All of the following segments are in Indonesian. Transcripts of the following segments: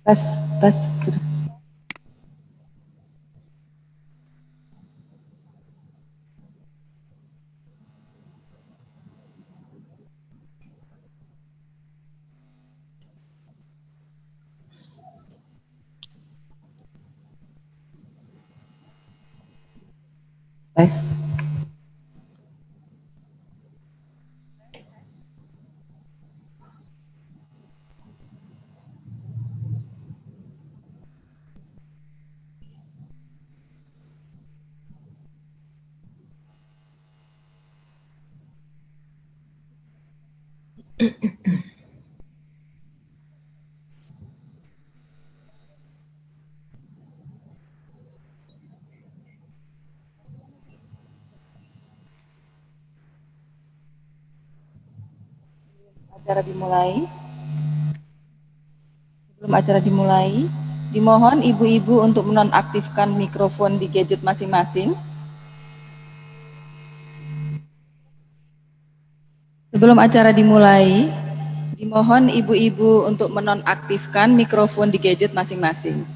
Tes, tes. Sudah. Tes. Acara dimulai. Sebelum acara dimulai, dimohon ibu-ibu untuk menonaktifkan mikrofon di gadget masing-masing. Sebelum acara dimulai, dimohon ibu-ibu untuk menonaktifkan mikrofon di gadget masing-masing.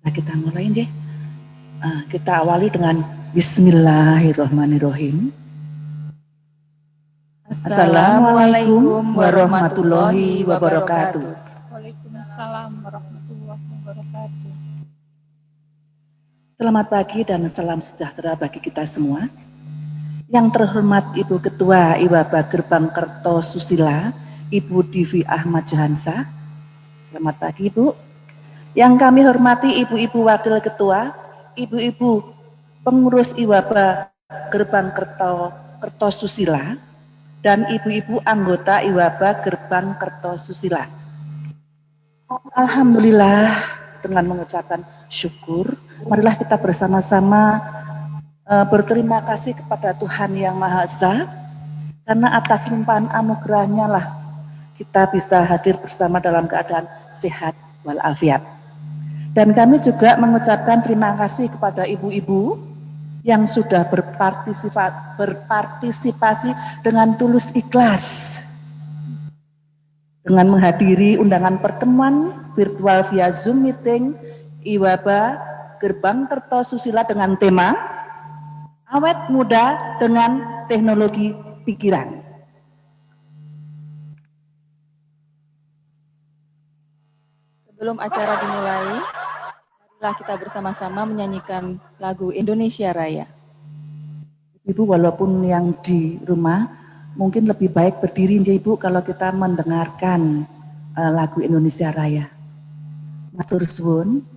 Nah, kita mulai deh. Kita awali dengan Bismillahirrahmanirrahim. Assalamualaikum warahmatullahi wabarakatuh. Waalaikumsalam warahmatullahi wabarakatuh. Selamat pagi dan salam sejahtera bagi kita semua. Yang terhormat Ibu Ketua IWABA Gerbang Kertosusila, Ibu Divi Ahmad Johansa. Selamat pagi Ibu. Yang kami hormati Ibu-Ibu Wakil Ketua, Ibu-Ibu Pengurus IWABA Gerbang Kertosusila, dan Ibu-Ibu anggota IWABA Gerbang Kertosusila. Alhamdulillah, dengan mengucapkan syukur, marilah kita bersama-sama berterima kasih kepada Tuhan Yang Maha Esa, karena atas limpahan anugerahnya lah kita bisa hadir bersama dalam keadaan sehat walafiat. Dan kami juga mengucapkan terima kasih kepada ibu-ibu yang sudah berpartisipasi dengan tulus ikhlas dengan menghadiri undangan pertemuan virtual via Zoom meeting IWABA Gerbang Kertosusila dengan tema Awet Muda dengan Teknologi Pikiran. Sebelum acara dimulai, marilah kita bersama-sama menyanyikan lagu Indonesia Raya. Ibu, walaupun yang di rumah mungkin lebih baik berdiri ya Ibu kalau kita mendengarkan lagu Indonesia Raya. Matur suwun.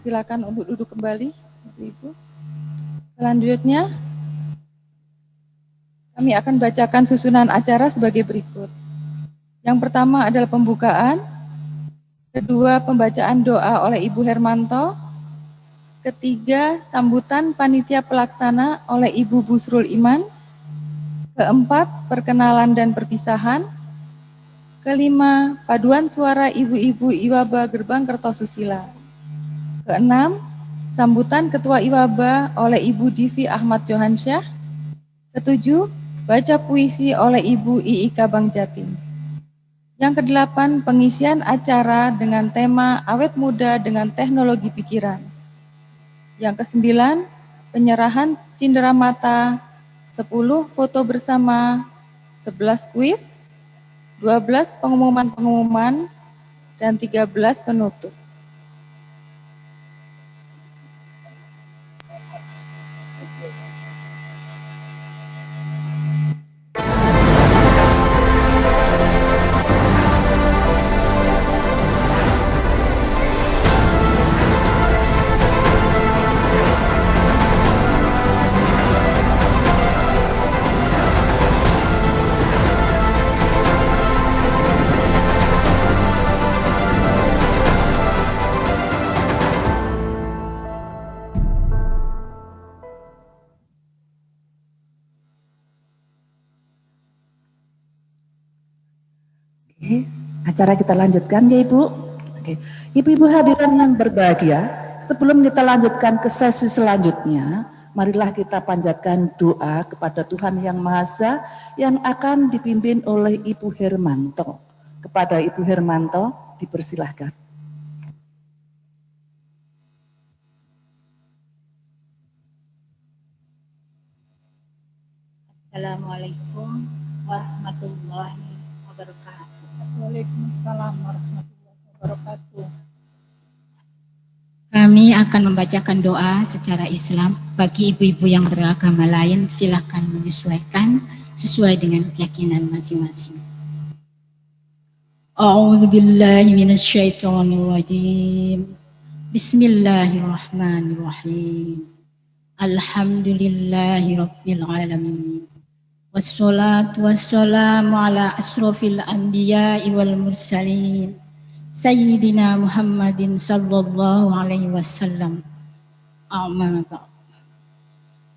dipersilakan untuk duduk kembali, Ibu-ibu. Selanjutnya, kami akan bacakan susunan acara sebagai berikut. Yang pertama adalah pembukaan, kedua pembacaan doa oleh Ibu Hermanto, ketiga sambutan panitia pelaksana oleh Ibu Busrul Iman, keempat perkenalan dan perpisahan, kelima paduan suara ibu-ibu Iwaba Gerbang Kertosusila, keenam sambutan ketua Iwaba oleh Ibu Divi Ahmad Johansyah, ketujuh baca puisi oleh Ibu Iika Bang Jatim. Yang kedelapan, pengisian acara dengan tema Awet Muda dengan Teknologi Pikiran. Yang kesembilan, penyerahan cindera mata, 10 foto bersama, 11 kuis, 12 pengumuman-pengumuman, dan 13 penutup. Oke, acara kita lanjutkan ya Ibu. Oke, Ibu-ibu hadirin yang berbahagia, sebelum kita lanjutkan ke sesi selanjutnya, marilah kita panjatkan doa kepada Tuhan Yang Maha Esa yang akan dipimpin oleh Ibu Hermanto. Kepada Ibu Hermanto, dipersilahkan. Assalamualaikum warahmatullahi wabarakatuh. Waalaikumsalam warahmatullahi wabarakatuh. Kami akan membacakan doa secara Islam. Bagi ibu-ibu yang beragama lain, silakan menyesuaikan sesuai dengan keyakinan masing-masing. A'udzu billahi minasyaitonir rajim. Bismillahirrahmanirrahim. Alhamdulillahi rabbil alamin. Wassalatu wassalamu ala asrofil anbiya'i wal mursalin Sayyidina Muhammadin sallallahu alaihi wasallam. Amma ba'd.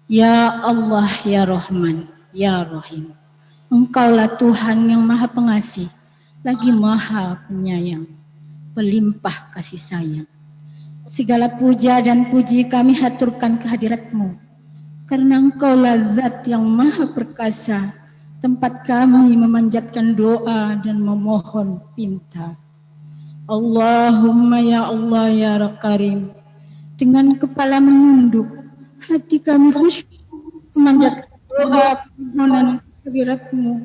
Ya Allah, ya Rahman, ya Rahim. Engkaulah Tuhan yang Maha Pengasih, lagi Maha Penyayang, pelimpah kasih sayang. Segala puja dan puji kami haturkan kehadirat-Mu, karena Engkaulah Zat yang Maha Perkasa, tempat kami memanjatkan doa dan memohon pinta. Allahumma ya Allah ya Karim, dengan kepala menunduk, hati kami khusyuk memanjatkan doa permohonan kehadirat-Mu.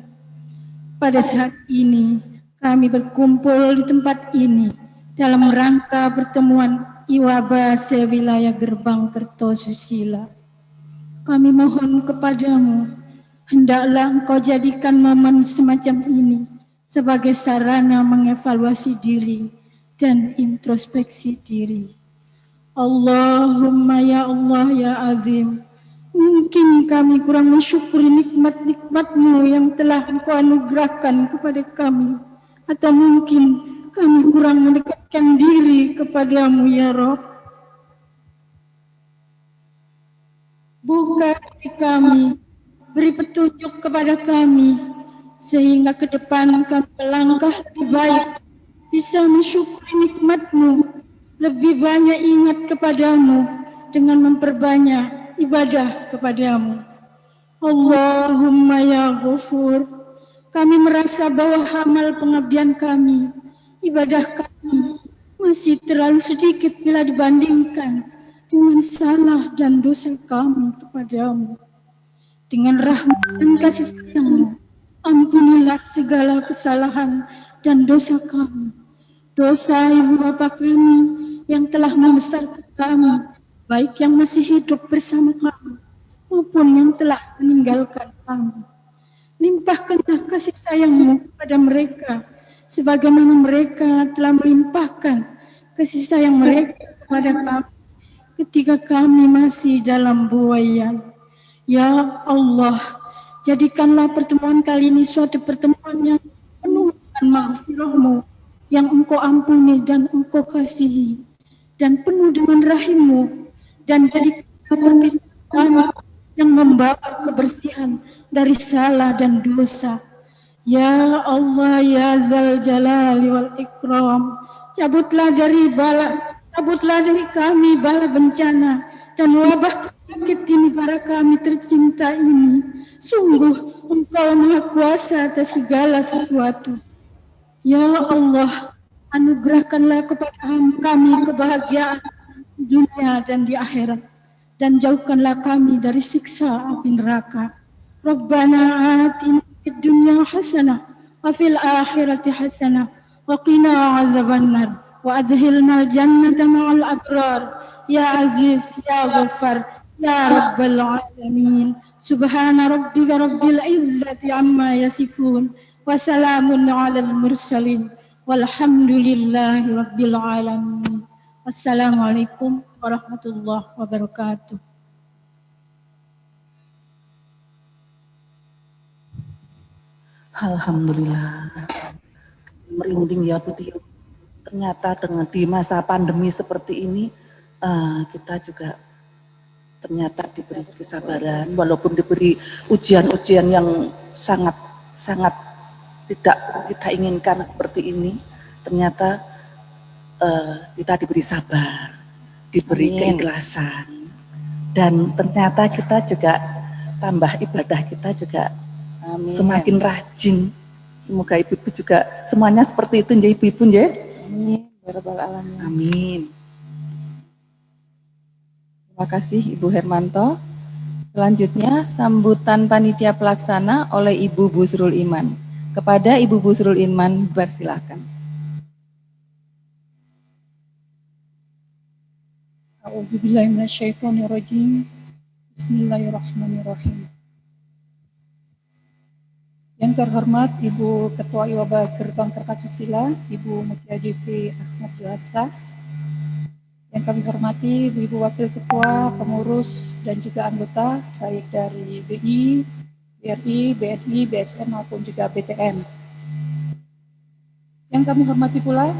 Pada saat ini kami berkumpul di tempat ini dalam rangka pertemuan Iwaba sewilayah Gerbang Kertosusila. Kami mohon kepadamu, hendaklah Engkau jadikan momen semacam ini sebagai sarana mengevaluasi diri dan introspeksi diri. Allahumma ya Allah ya Azim, mungkin kami kurang mensyukuri nikmat-nikmat-Mu yang telah Engkau anugerahkan kepada kami, atau mungkin kami kurang mendekatkan diri kepadamu ya Rabb. Buka hati kami, beri petunjuk kepada kami, sehingga ke depan kami melangkah lebih baik, bisa mensyukuri nikmat-Mu, lebih banyak ingat kepadamu dengan memperbanyak ibadah kepadamu. Allahumma ya Ghafur, kami merasa bahwa amal pengabdian kami, ibadah kami masih terlalu sedikit bila dibandingkan dengan salah dan dosa kami kepadamu. Dengan rahmat dan kasih sayang-Mu, ampunilah segala kesalahan dan dosa kami, dosa ibu bapa kami yang telah membesarkan kami, baik yang masih hidup bersama kami maupun yang telah meninggalkan kami. Limpahkanlah kasih sayang-Mu kepada mereka, sebagaimana mereka telah melimpahkan kasih sayang mereka kepada kami ketika kami masih dalam buayan. Ya Allah, jadikanlah pertemuan kali ini suatu pertemuan yang penuh dengan maghfirah-Mu, yang Engkau ampuni dan Engkau kasihi, dan penuh dengan rahim-Mu, dan jadikanlah perpisahan kami yang membawa kebersihan dari salah dan dosa. Ya Allah, ya Dzal Jalali wal Ikram, cabutlah dari kami bala bencana dan wabah penyakit di negara kami tercinta ini. Sungguh Engkau Maha Kuasa atas segala sesuatu. Ya Allah, anugerahkanlah kepada kami kebahagiaan di dunia dan di akhirat, dan jauhkanlah kami dari siksa api neraka. Rabbana atina fid dunya hasanah wa fil akhirati hasanah wa qina azabannar wa adkhilnal jannata ma'al abrar. Ya Aziz, Ya Ghaffar, Ya Rabbal Alamin. Subhana rabbika rabbil izzati amma yasifun wa salamun alal mursalin walhamdulillahi rabbil alamin. Wassalamualaikum warahmatullahi wabarakatuh. Alhamdulillah. Merinding ya Bu Tio. Ternyata dengan di masa pandemi seperti ini, kita juga ternyata diberi kesabaran, walaupun diberi ujian-ujian yang sangat tidak kita inginkan seperti ini, ternyata kita diberi sabar, diberi keikhlasan, dan ternyata kita juga tambah ibadah kita juga semakin rajin. Semoga ibu-ibu juga semuanya seperti itu, nggih ibu-ibu nggih. Amin. Ya Rabbal Alamin. Amin. Terima kasih Ibu Hermanto. Selanjutnya sambutan panitia pelaksana oleh Ibu Busrul Iman. Kepada Ibu Busrul Iman, bersilakan. A'udzubillahi minasyaitonirrajim. Bismillahirrahmanirrahim. Yang terhormat Ibu Ketua IWABA Gerbang Kertasusila, Ibu Mutia Devi Ahmad Johansa. Yang kami hormati Ibu Wakil Ketua, pengurus dan juga anggota baik dari BI, BRI, BNI, BSN maupun juga BTN. Yang kami hormati pula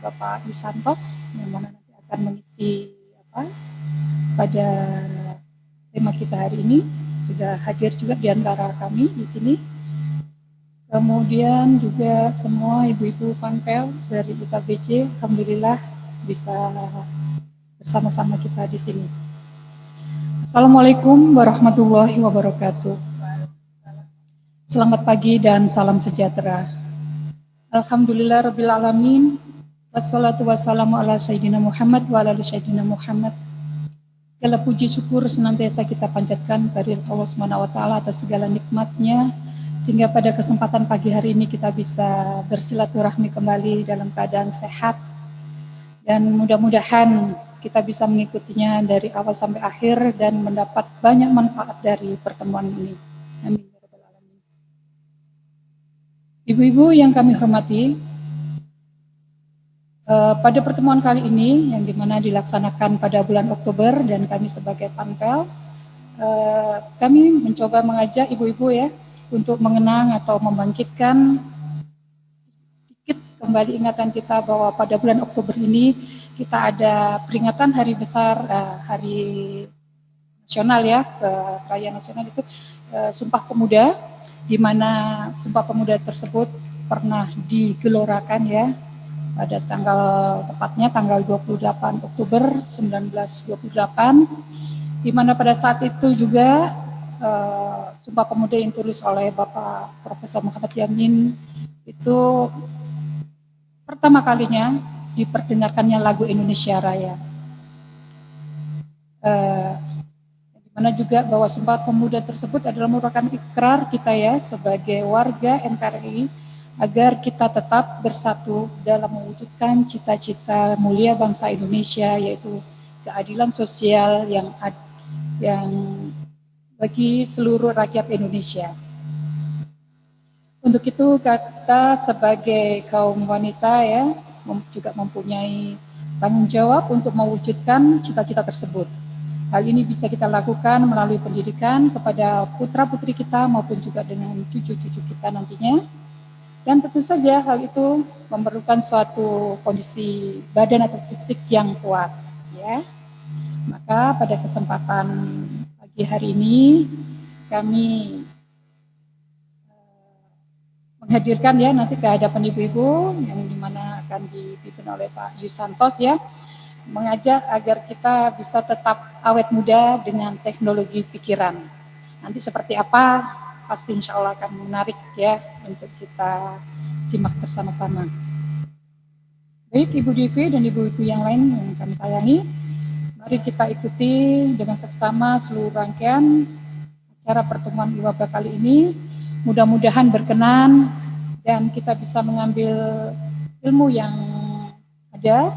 Bapak Isantos yang mana nanti akan mengisi pada tema kita hari ini, sudah hadir juga di antara kami di sini. Kemudian juga semua ibu-ibu panpel dari UKBC, alhamdulillah bisa bersama-sama kita di sini. Assalamualaikum warahmatullahi wabarakatuh. Selamat pagi dan salam sejahtera. Alhamdulillah rabbil alamin. Wassalatu wassalamu ala sayyidina Muhammad wa ala sayyidina Muhammad. Segala puji syukur senantiasa kita panjatkan kehadirat Allah Subhanahu wa taala atas segala nikmatnya, sehingga pada kesempatan pagi hari ini kita bisa bersilaturahmi kembali dalam keadaan sehat, dan mudah-mudahan kita bisa mengikutinya dari awal sampai akhir dan mendapat banyak manfaat dari pertemuan ini. Amin. Ibu-ibu yang kami hormati, pada pertemuan kali ini yang dimana dilaksanakan pada bulan Oktober dan kami sebagai panpel, kami mencoba mengajak ibu-ibu ya untuk mengenang atau membangkitkan sedikit kembali ingatan kita bahwa pada bulan Oktober ini kita ada peringatan hari besar, hari nasional ya, perayaan nasional itu Sumpah Pemuda, di mana Sumpah Pemuda tersebut pernah digelorakan ya pada tepatnya tanggal 28 Oktober 1928, di mana pada saat itu juga Sumpah Pemuda yang ditulis oleh Bapak Profesor Muhammad Yamin itu pertama kalinya diperdengarkannya lagu Indonesia Raya. Di mana juga bahwa Sumpah Pemuda tersebut adalah merupakan ikrar kita ya sebagai warga NKRI agar kita tetap bersatu dalam mewujudkan cita-cita mulia bangsa Indonesia, yaitu keadilan sosial yang bagi seluruh rakyat Indonesia. Untuk itu kita sebagai kaum wanita ya juga mempunyai tanggung jawab untuk mewujudkan cita-cita tersebut. Hal ini bisa kita lakukan melalui pendidikan kepada putra-putri kita maupun juga dengan cucu-cucu kita nantinya. Dan tentu saja hal itu memerlukan suatu kondisi badan atau fisik yang kuat, ya. Maka pada kesempatan pagi hari ini kami menghadirkan ya nanti ke hadapan ibu-ibu yang dimana akan dipimpin oleh Pak Yusantos ya, mengajak agar kita bisa tetap awet muda dengan teknologi pikiran. Nanti seperti apa, pasti insya Allah akan menarik ya untuk kita simak bersama-sama. Baik Ibu Divi dan ibu-ibu yang lain yang kami sayangi, mari kita ikuti dengan seksama seluruh rangkaian acara pertemuan IWABA kali ini. Mudah-mudahan berkenan dan kita bisa mengambil ilmu yang ada.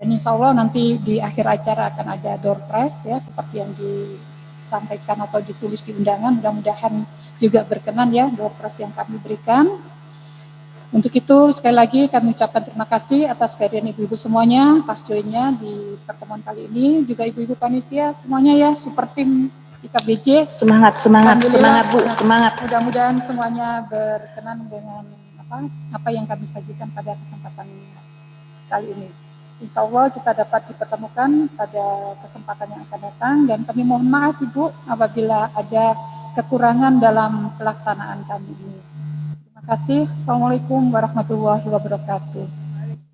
Dan insya Allah nanti di akhir acara akan ada door prize ya, seperti yang disampaikan atau ditulis di undangan. Mudah-mudahan juga berkenan ya door prize yang kami berikan. Untuk itu sekali lagi kami ucapkan terima kasih atas kehadiran ibu-ibu semuanya, pas joinnya di pertemuan kali ini. Juga ibu-ibu panitia semuanya ya, super tim IKBJ. Semangat Bu, semangat. Mudah-mudahan semuanya berkenan dengan apa yang kami sajikan pada kesempatan kali ini. Insya Allah kita dapat dipertemukan pada kesempatan yang akan datang dan kami mohon maaf Ibu apabila ada kekurangan dalam pelaksanaan kami ini. Terima kasih. Assalamualaikum warahmatullahi wabarakatuh.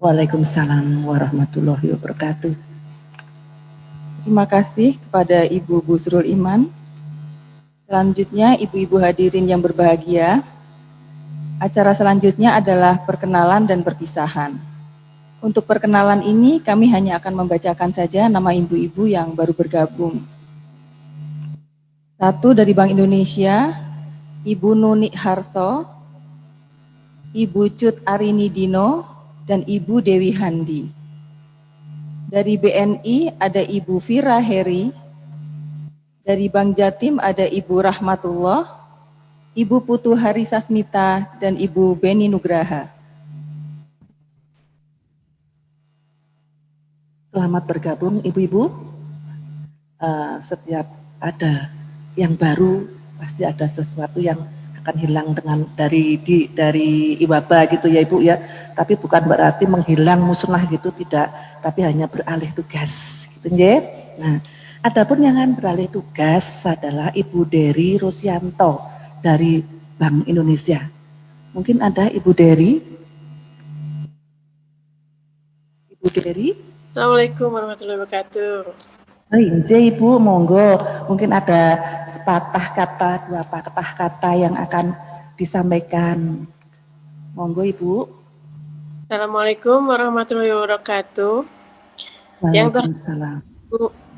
Waalaikumsalam warahmatullahi wabarakatuh. Terima kasih kepada Ibu Busrul Iman. Selanjutnya ibu-ibu hadirin yang berbahagia, acara selanjutnya adalah perkenalan dan perpisahan. Untuk perkenalan ini kami hanya akan membacakan saja nama ibu-ibu yang baru bergabung. 1 dari Bank Indonesia, Ibu Nuni Harso, Ibu Cut Arini Dino, dan Ibu Dewi Handi. Dari BNI ada Ibu Fira Heri, dari Bank Jatim ada Ibu Rahmatullah, Ibu Putu Hari Sasmita, dan Ibu Beni Nugraha. Selamat bergabung ibu-ibu. Setiap ada yang baru pasti ada sesuatu yang akan hilang dari IWABA gitu ya Ibu ya. Tapi bukan berarti menghilang musnah gitu, tidak, tapi hanya beralih tugas gitu ya. Nah, adapun yang akan beralih tugas adalah Ibu Dery Rosianto dari Bank Indonesia. Mungkin ada Ibu Dery? Ibu Dery? Assalamualaikum warahmatullahi wabarakatuh. Ibu, monggo. Mungkin ada sepatah kata, 2 patah kata yang akan disampaikan. Monggo Ibu. Assalamualaikum warahmatullahi wabarakatuh. Waalaikumsalam.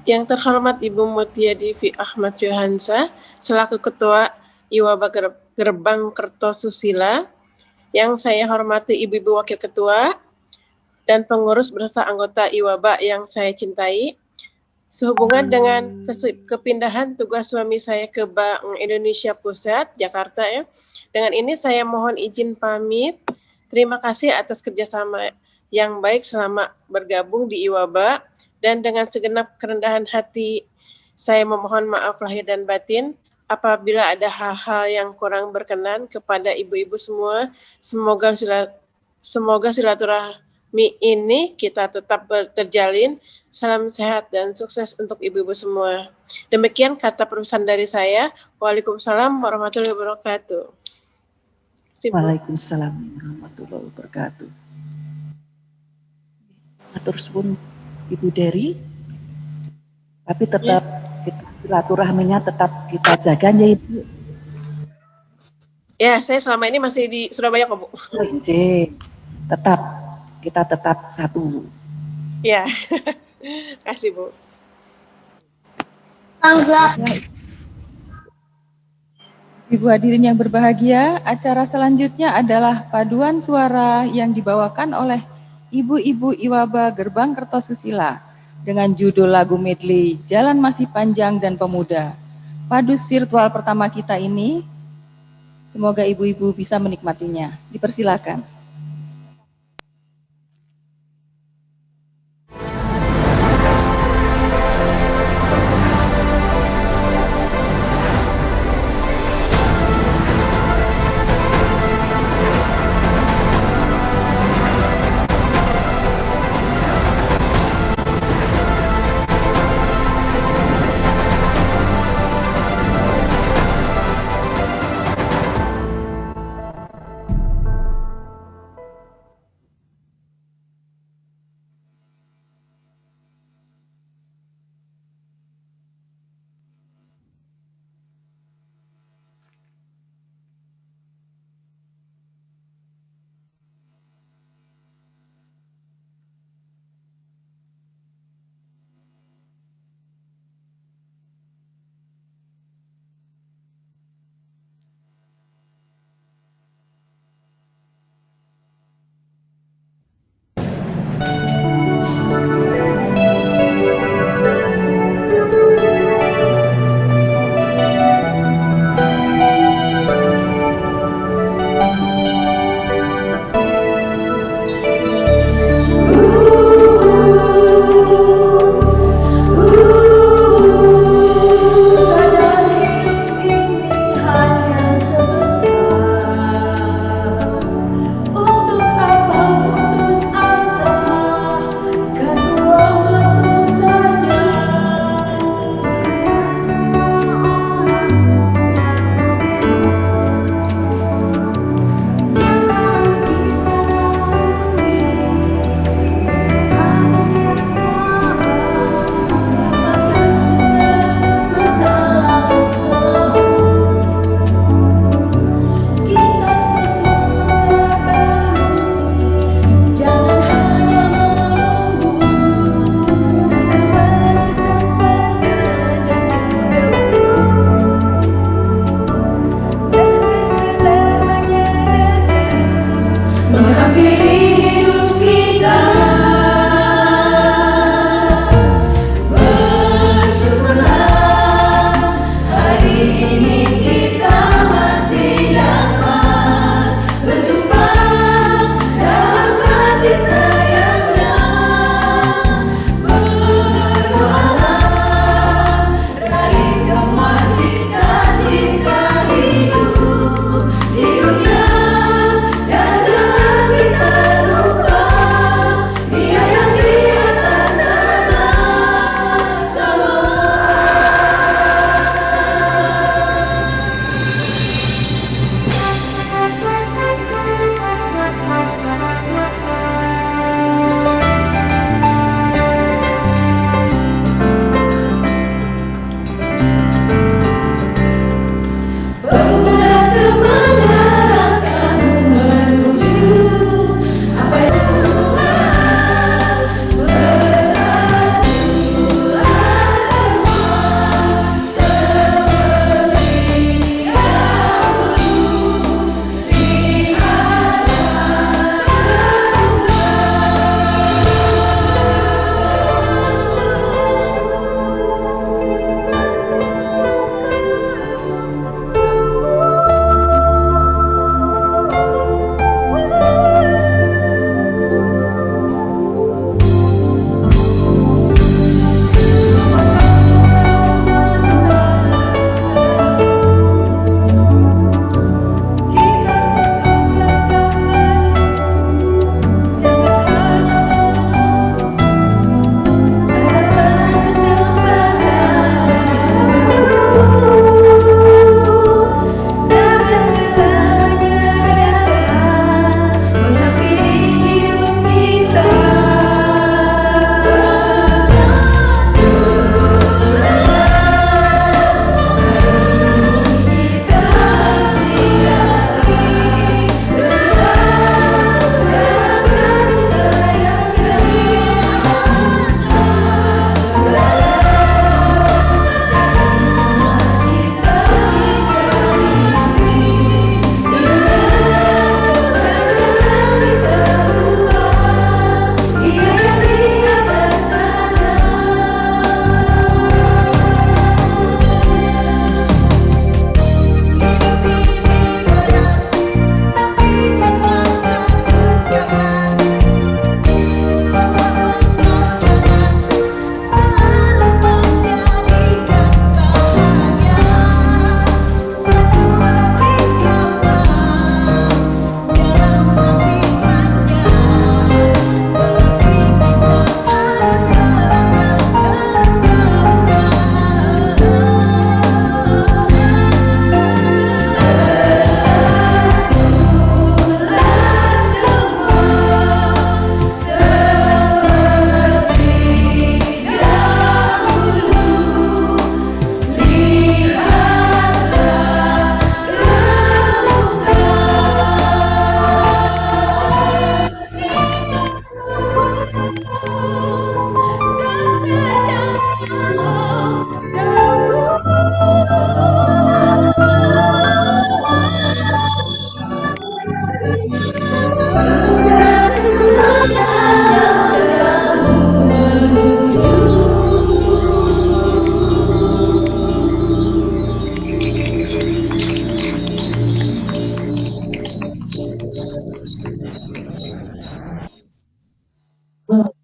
Yang terhormat Ibu Mutia Divi Ahmad Johansa selaku Ketua IWABA Gerbang Kertosusila. Yang saya hormati Ibu-Ibu Wakil Ketua dan pengurus beserta anggota IWABA yang saya cintai. Sehubungan dengan kepindahan tugas suami saya ke Bank Indonesia Pusat, Jakarta ya. Dengan ini saya mohon izin pamit. Terima kasih atas kerjasama yang baik selama bergabung di IWABA. Dan dengan segenap kerendahan hati, saya memohon maaf lahir dan batin apabila ada hal-hal yang kurang berkenan kepada ibu-ibu semua. Semoga silaturahmi ini kita tetap terjalin. Salam sehat dan sukses untuk ibu-ibu semua. Demikian kata perusahaan dari saya. Waalaikumsalam warahmatullahi wabarakatuh. Waalaikumsalam warahmatullahi wabarakatuh. Atur suwun Ibu Dery. Tapi tetap kita silaturahminya tetap kita jaga ya Ibu. Ya, saya selama ini masih di Surabaya kok Bu. Kita tetap satu. Ya. Kasih Bu. Ibu hadirin yang berbahagia, acara selanjutnya adalah paduan suara yang dibawakan oleh ibu-ibu IWABA Gerbang Kertosusila dengan judul lagu medley Jalan Masih Panjang dan Pemuda. Padus virtual pertama kita ini, semoga ibu-ibu bisa menikmatinya. Dipersilakan.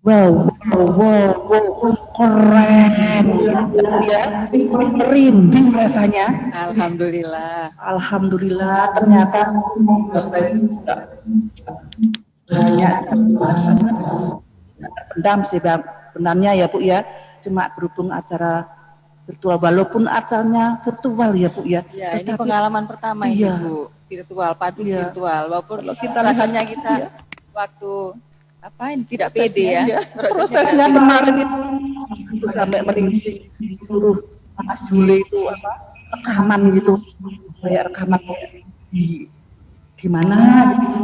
Wow, wow, wow, wow, keren gitu ya. Merinding rasanya. Alhamdulillah. Alhamdulillah, ternyata Bapak Ibu banyak pendam sih Bang. Sebenarnya ya Bu ya, cuma berhubung acara virtual, walaupun acaranya virtual ya Bu ya. Ya, ini Tetapi pengalaman pertama ini iya, Bu, virtual, padus iya. virtual. Walaupun Kalau kita lihat rasanya kita iya, waktu apa ini tidak prosesnya, pede ya. iya. Prosesnya Prosesnya tidak pede. kemarin itu sampai merinding disuruh Mas Jule itu apa rekaman gitu, kayak rekaman di mana gitu.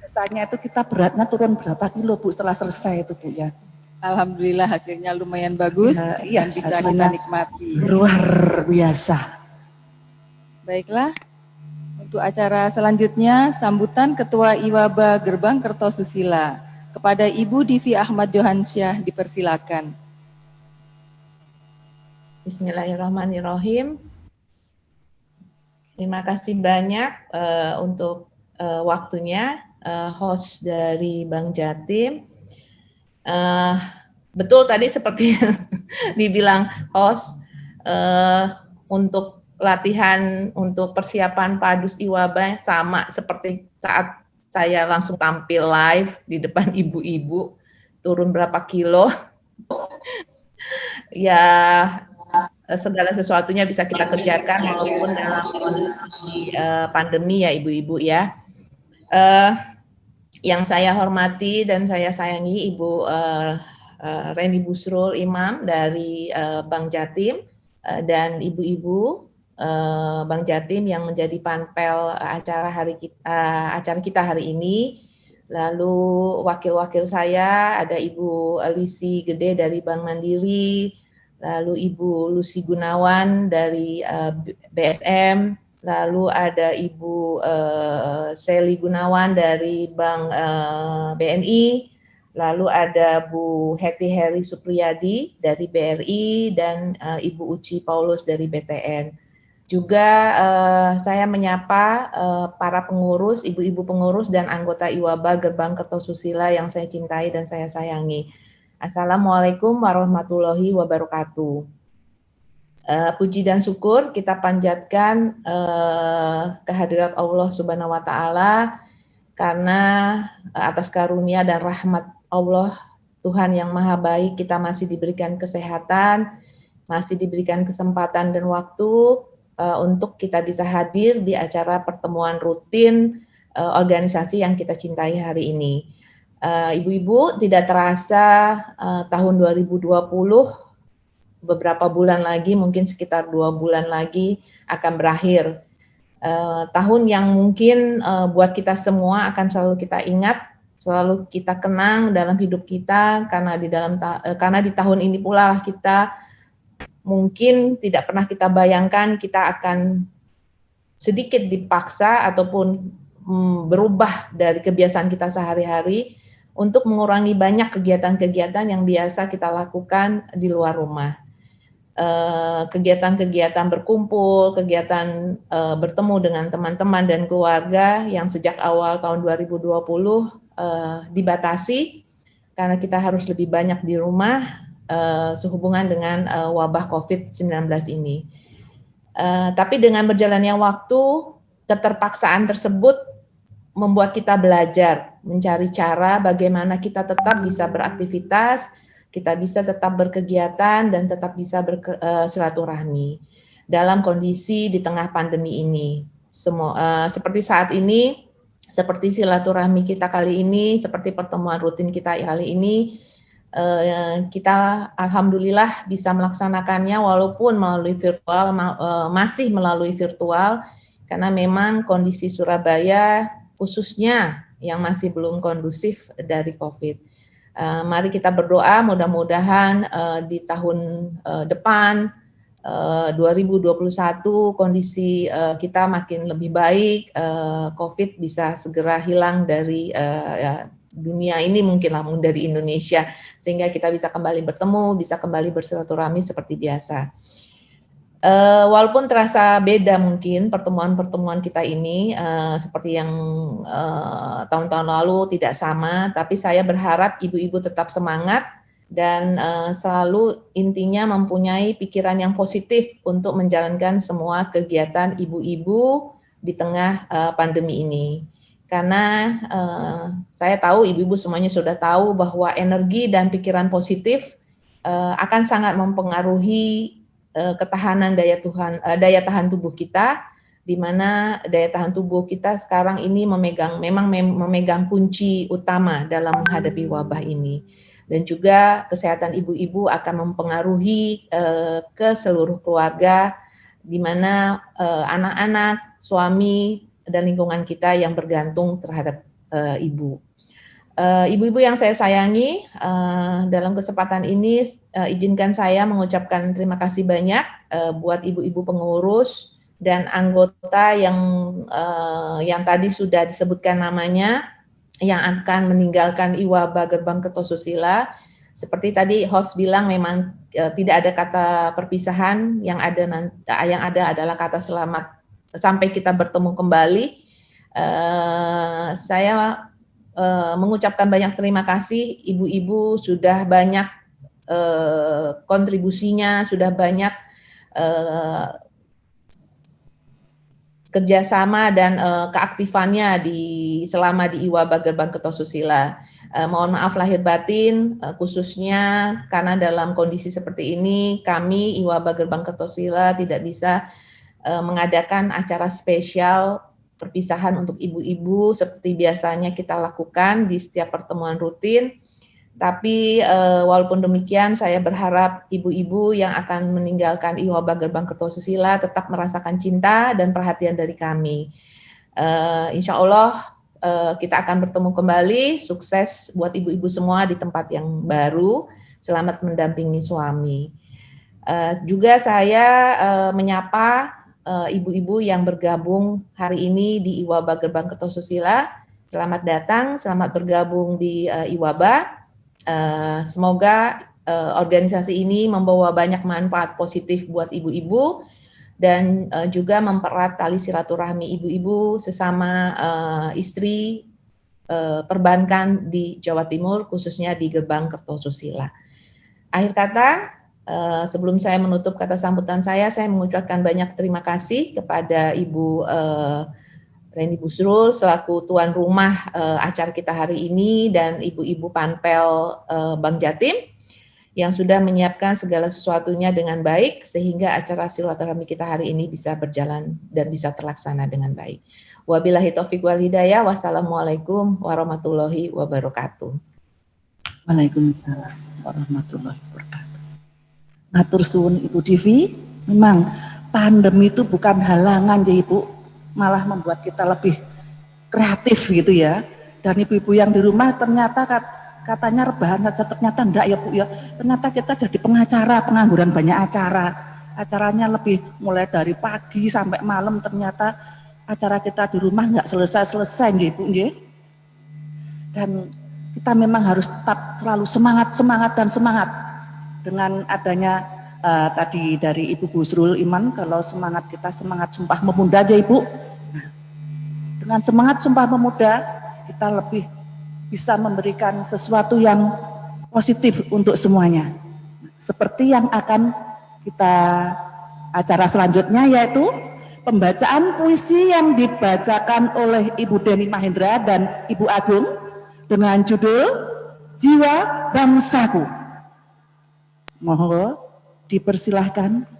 Biasanya itu kita beratnya turun berapa kilo Bu setelah selesai itu Bu ya. Alhamdulillah hasilnya lumayan bagus Ya, iya, dan bisa kita hasilnya nikmati. luar biasa. Baiklah, untuk acara selanjutnya sambutan Ketua IWABA Gerbang Kertosusila kepada Ibu Divi Ahmad Johansyah dipersilakan. Bismillahirrahmanirrahim. Terima kasih banyak untuk waktunya, host dari Bank Jatim. Betul tadi seperti dibilang host, untuk latihan untuk persiapan Padus IWABA sama seperti saat saya langsung tampil live di depan ibu-ibu, turun berapa kilo. Ya, segala sesuatunya bisa kita kerjakan walaupun dalam kondisi pandemi ya ibu-ibu ya. Yang saya hormati dan saya sayangi Ibu Reni Busrul Imam dari Bank Jatim dan ibu-ibu Bank Jatim yang menjadi panpel acara kita hari ini. Lalu wakil-wakil saya ada Ibu Lisi Gede dari Bank Mandiri, lalu Ibu Lucy Gunawan dari BSM, lalu ada Ibu Seli Gunawan dari Bank BNI, lalu ada Bu Heti Heri Supriyadi dari BRI, dan Ibu Uci Paulus dari BTN. Juga saya menyapa para pengurus, ibu-ibu pengurus dan anggota IWABA Gerbang Kertosusila yang saya cintai dan saya sayangi. Assalamualaikum warahmatullahi wabarakatuh. Puji dan syukur kita panjatkan kehadirat Allah Subhanahu wa Ta'ala, karena atas karunia dan rahmat Allah Tuhan yang Maha Baik kita masih diberikan kesehatan, masih diberikan kesempatan dan waktu untuk kita bisa hadir di acara pertemuan rutin organisasi yang kita cintai hari ini. Ibu-ibu, tidak terasa tahun 2020 beberapa bulan lagi, mungkin sekitar 2 bulan lagi akan berakhir. Tahun yang mungkin buat kita semua akan selalu kita ingat, selalu kita kenang dalam hidup kita, karena di tahun ini pula lah kita mungkin tidak pernah kita bayangkan kita akan sedikit dipaksa ataupun berubah dari kebiasaan kita sehari-hari untuk mengurangi banyak kegiatan-kegiatan yang biasa kita lakukan di luar rumah. Kegiatan-kegiatan berkumpul, kegiatan bertemu dengan teman-teman dan keluarga yang sejak awal tahun 2020 dibatasi karena kita harus lebih banyak di rumah sehubungan dengan wabah COVID-19 ini. Tapi dengan berjalannya waktu, keterpaksaan tersebut membuat kita belajar, mencari cara bagaimana kita tetap bisa beraktivitas, kita bisa tetap berkegiatan, dan tetap bisa bersilaturahmi dalam kondisi di tengah pandemi ini. Seperti saat ini, seperti silaturahmi kita kali ini, seperti pertemuan rutin kita kali ini, kita alhamdulillah bisa melaksanakannya walaupun melalui virtual, masih melalui virtual, karena memang kondisi Surabaya khususnya yang masih belum kondusif dari COVID. Mari kita berdoa mudah-mudahan di tahun depan 2021 kondisi kita makin lebih baik, COVID bisa segera hilang dari dunia ini, mungkinlah dari Indonesia, sehingga kita bisa kembali bertemu, bisa kembali bersilaturahmi seperti biasa. Walaupun terasa beda mungkin pertemuan-pertemuan kita ini, seperti yang tahun-tahun lalu tidak sama, tapi saya berharap ibu-ibu tetap semangat dan selalu intinya mempunyai pikiran yang positif untuk menjalankan semua kegiatan ibu-ibu di tengah pandemi ini. Karena saya tahu ibu-ibu semuanya sudah tahu bahwa energi dan pikiran positif akan sangat mempengaruhi ketahanan daya tahan tubuh kita, di mana daya tahan tubuh kita sekarang ini memang memegang kunci utama dalam menghadapi wabah ini. Dan juga kesehatan ibu-ibu akan mempengaruhi ke seluruh keluarga, di mana anak-anak, suami, dan lingkungan kita yang bergantung terhadap ibu. Ibu-ibu yang saya sayangi, dalam kesempatan ini izinkan saya mengucapkan terima kasih banyak buat ibu-ibu pengurus dan anggota yang tadi sudah disebutkan namanya, yang akan meninggalkan Iwaba Gerbang Kertosusila. Seperti tadi host bilang, memang tidak ada kata perpisahan, yang ada adalah kata selamat sampai kita bertemu kembali. Saya mengucapkan banyak terima kasih, ibu-ibu sudah banyak kontribusinya, sudah banyak kerjasama dan keaktifannya selama di Iwaba Gerbang Kertosusila. Mohon maaf lahir batin, khususnya karena dalam kondisi seperti ini kami Iwaba Gerbang Kertosusila tidak bisa mengadakan acara spesial perpisahan untuk ibu-ibu seperti biasanya kita lakukan di setiap pertemuan rutin. Tapi walaupun demikian, saya berharap ibu-ibu yang akan meninggalkan Iwaba Gerbang Kertosusila tetap merasakan cinta dan perhatian dari kami. Insya Allah kita akan bertemu kembali. Sukses buat ibu-ibu semua di tempat yang baru. Selamat mendampingi suami. Juga saya menyapa ibu-ibu yang bergabung hari ini di Iwaba Gerbang Kertosusila. Selamat datang, selamat bergabung di Iwaba. Semoga organisasi ini membawa banyak manfaat positif buat ibu-ibu dan juga mempererat tali silaturahmi ibu-ibu sesama istri perbankan di Jawa Timur, khususnya di Gerbang Kertosusila. Akhir kata, sebelum saya menutup kata sambutan saya mengucapkan banyak terima kasih kepada Ibu Reni Busrul selaku tuan rumah acara kita hari ini, dan ibu-ibu Panpel Bank Jatim yang sudah menyiapkan segala sesuatunya dengan baik sehingga acara silaturahmi kita hari ini bisa berjalan dan bisa terlaksana dengan baik. Wabillahi taufiq wal hidayah. Wassalamualaikum warahmatullahi wabarakatuh. Waalaikumsalam warahmatullahi wabarakatuh. Matur suwun Ibu Divi, memang pandemi itu bukan halangan ya Ibu, malah membuat kita lebih kreatif gitu ya. Dan ibu-ibu yang di rumah ternyata katanya rebahan saja, ternyata enggak ya Bu ya. Ternyata kita jadi pengacara, pengangguran banyak acara. Acaranya lebih mulai dari pagi sampai malam, ternyata acara kita di rumah enggak selesai-selesai nggih Bu nggih. Dan kita memang harus tetap selalu semangat dengan adanya tadi dari Ibu Busrul Iman, kalau semangat kita semangat Sumpah Pemuda aja Ibu. Nah, dengan semangat Sumpah Pemuda kita lebih bisa memberikan sesuatu yang positif untuk semuanya. Seperti yang akan kita acara selanjutnya, yaitu pembacaan puisi yang dibacakan oleh Ibu Deni Mahendra dan Ibu Agung dengan judul Jiwa Bangsaku. Mohon dipersilahkan.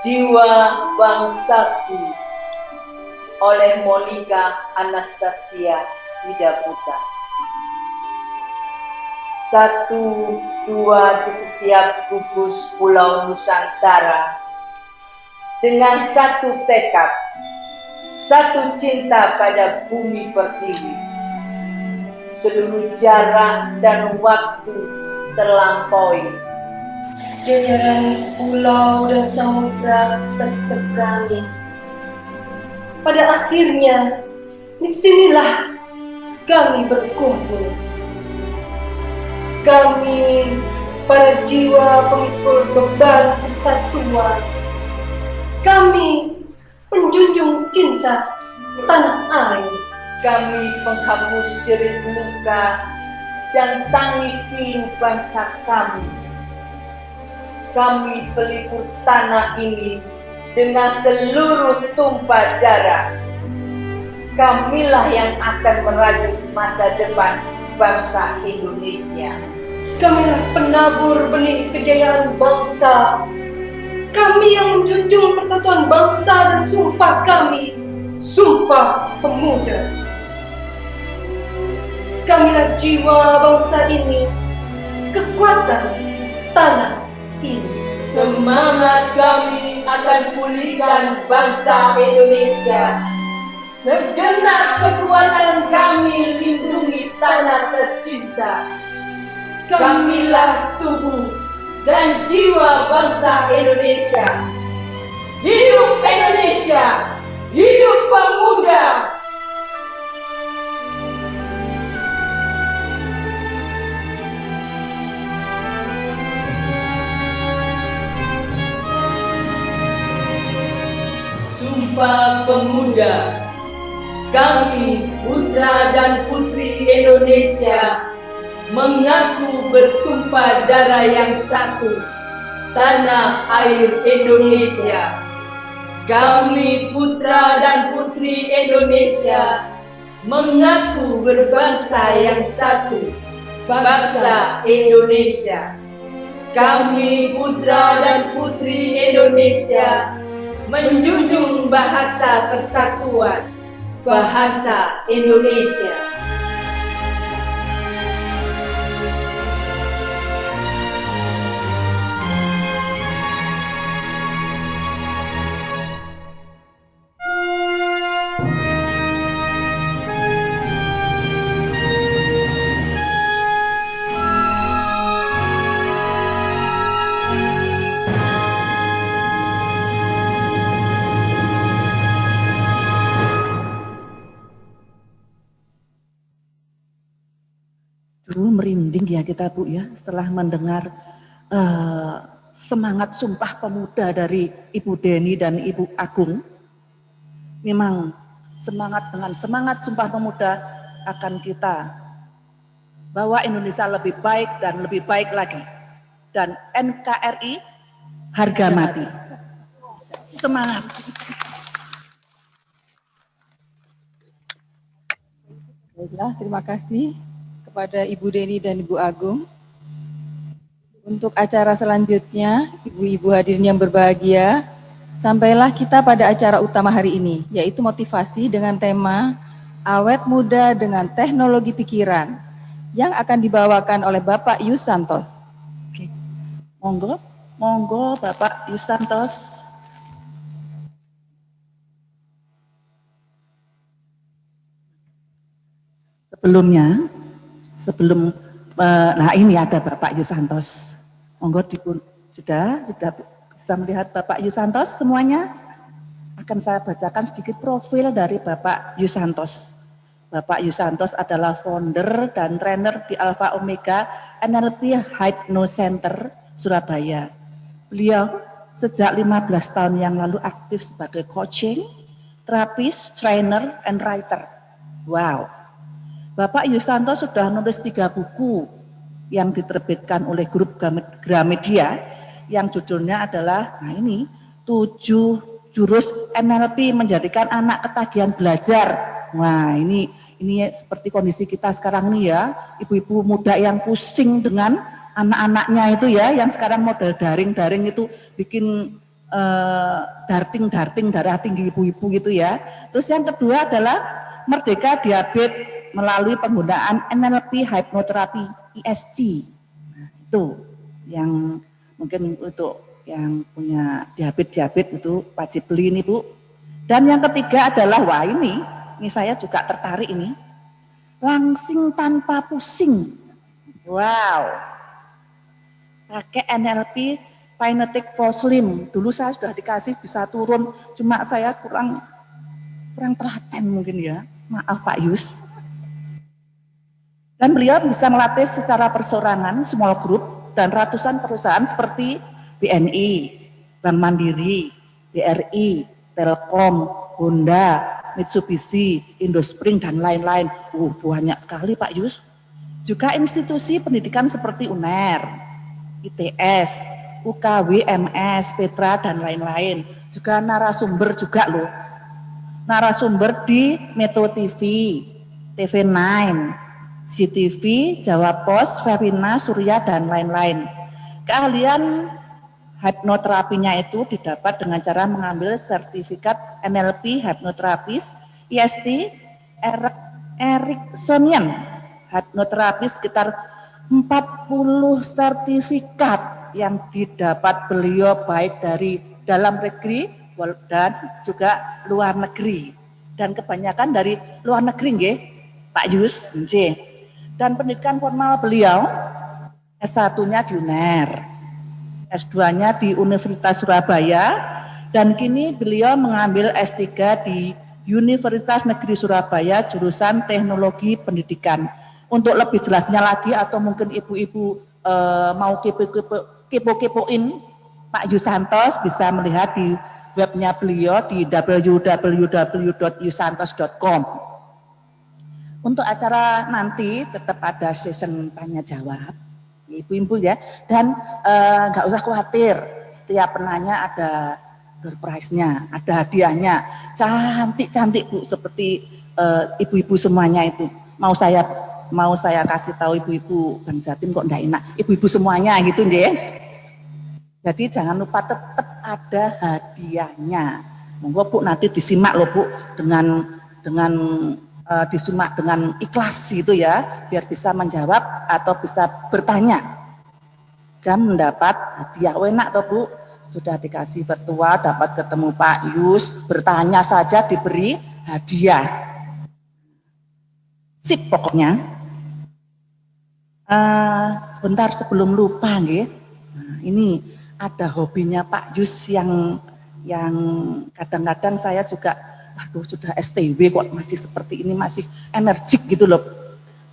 Jiwa bangsaku oleh Monica Anastasia Sidaputra. 1, 2 di setiap gugus pulau Nusantara, dengan satu tekad, satu cinta pada bumi pertiwi. Seluruh jarak dan waktu terlampaui. Jajaran pulau dan samudra terseberangi. Pada akhirnya, disinilah kami berkumpul. Kami, para jiwa pemikul beban kesatuan. Kami, penjunjung cinta tanah air. Kami penghapus jerit luka dan tangis pilu bangsa kami. Kami pelipur tanah ini dengan seluruh tumpah darah. Kamilah yang akan merajut masa depan bangsa Indonesia. Kamilah penabur benih kejayaan bangsa. Kami yang menjunjung persatuan bangsa dan sumpah kami, Sumpah Pemuda. Kamilah jiwa bangsa ini, kekuatan tanah ini. Semangat kami akan pulihkan bangsa Indonesia. Segenap kekuatan kami lindungi tanah tercinta. Kamilah tubuh dan jiwa bangsa Indonesia. Hidup Indonesia, hidup pemuda. Sumpah Pemuda. Kami, putra dan putri Indonesia, mengaku bertumpah darah yang satu, tanah air Indonesia. Kami, putra dan putri Indonesia, mengaku berbangsa yang satu, bangsa Indonesia. Kami, putra dan putri Indonesia, menjunjung bahasa persatuan, bahasa Indonesia. Merinding ya kita Bu ya setelah mendengar semangat Sumpah Pemuda dari Ibu Deni dan Ibu Agung. Memang dengan semangat Sumpah Pemuda akan kita bawa Indonesia lebih baik dan lebih baik lagi. Dan NKRI harga mati. Semangat. Baiklah, terima kasih kepada Ibu Deni dan Ibu Agung. Untuk acara selanjutnya, ibu-ibu hadirin yang berbahagia, sampailah kita pada acara utama hari ini, yaitu motivasi dengan tema Awet Muda dengan Teknologi Pikiran, yang akan dibawakan oleh Bapak Yus Santos. Oke. Monggo Bapak Yus Santos. Nah ini ada Bapak Yus Santos. Monggo sudah bisa melihat Bapak Yus Santos semuanya. Akan saya bacakan sedikit profil dari Bapak Yus Santos. Bapak Yus Santos adalah founder dan trainer di Alpha Omega NLP Hypno Center Surabaya. Beliau sejak 15 tahun yang lalu aktif sebagai coaching, terapis, trainer, and writer. Wow. Bapak Yus Santos sudah nulis 3 buku yang diterbitkan oleh grup Gramedia yang judulnya adalah, 7 jurus NLP menjadikan anak ketagihan belajar. Wah ini seperti kondisi kita sekarang ini ya, ibu-ibu muda yang pusing dengan anak-anaknya itu ya, yang sekarang model daring-daring itu bikin darting darah tinggi ibu-ibu gitu ya. Terus yang kedua adalah merdeka diabetes melalui penggunaan NLP hipnoterapi ESG. Nah, itu yang mungkin untuk yang punya diabetes itu wajib beli ini Bu. Dan yang ketiga adalah wah ini saya juga tertarik ini. Langsing tanpa pusing. Wow. Pakai NLP Kinetic for Slim. Dulu saya sudah dikasih bisa turun, cuma saya kurang telaten mungkin ya. Maaf Pak Yus. Dan beliau bisa melatih secara perseorangan, small group, dan ratusan perusahaan seperti BNI, Bank Mandiri, BRI, Telkom, Honda, Mitsubishi, Indospring, dan lain-lain. Banyak sekali Pak Yus. Juga institusi pendidikan seperti UNER, ITS, UKW, MS, Petra, dan lain-lain. Juga narasumber juga loh. Narasumber di Metro TV, TV9, CTV, Jawa Pos, Verina, Surya, dan lain-lain. Keahlian hipnoterapinya itu didapat dengan cara mengambil sertifikat NLP hipnoterapis, IST, Ericksonian hipnoterapis sekitar 40 sertifikat yang didapat beliau baik dari dalam negeri dan juga luar negeri. Dan kebanyakan dari luar negeri nggih, Pak Yus, nggih. Dan pendidikan formal beliau S1-nya di UNER, S2-nya di Universitas Surabaya, dan kini beliau mengambil S3 di Universitas Negeri Surabaya jurusan Teknologi Pendidikan. Untuk lebih jelasnya lagi atau mungkin ibu-ibu mau kepo-kepoin Pak Yusantos bisa melihat di webnya beliau di www.yusantos.com. Untuk acara nanti tetap ada session tanya jawab ibu-ibu ya, dan nggak usah khawatir, setiap penanya ada door prize-nya, ada hadiahnya, cantik-cantik Bu, seperti ibu-ibu semuanya itu. Mau saya kasih tahu ibu-ibu Bang Jatim kok enggak enak, ibu-ibu semuanya gitu nggih. Jadi jangan lupa tetap ada hadiahnya. Monggo Bu nanti disimak loh Bu dengan disimak dengan ikhlas gitu ya, biar bisa menjawab atau bisa bertanya dan mendapat hadiah. Enak toh Bu, sudah dikasih virtual, dapat ketemu Pak Yus, bertanya saja diberi hadiah. Sip pokoknya. Sebentar sebelum lupa nggih. Nah, ini ada hobinya Pak Yus yang kadang-kadang saya juga aduh sudah STW kok masih seperti ini, masih energik gitu loh.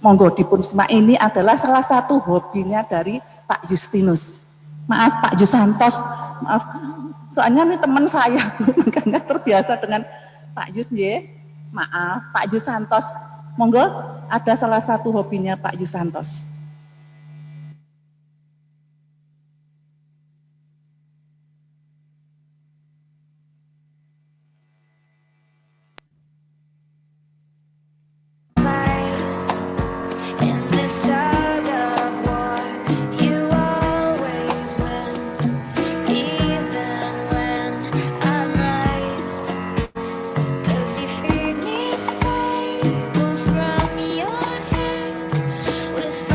Monggo dipun simak, ini adalah salah satu hobinya dari Pak Justinus. Maaf Pak Yusantos, maaf. Soalnya ini teman saya, makanya terbiasa dengan Pak Yus ya. Maaf Pak Yusantos. Monggo ada salah satu hobinya Pak Yusantos. With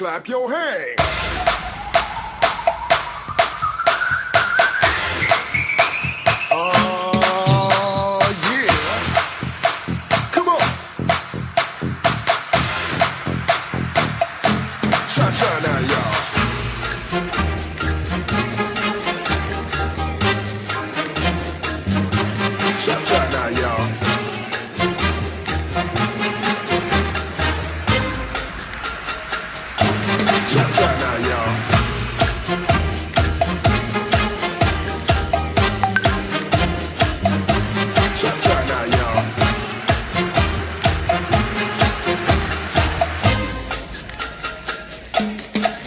clap your hands. Yeah. Come on. Cha-cha now, y'all. Cha-cha now, y'all. Cha-cha now, y'all. Cha-cha now, y'all.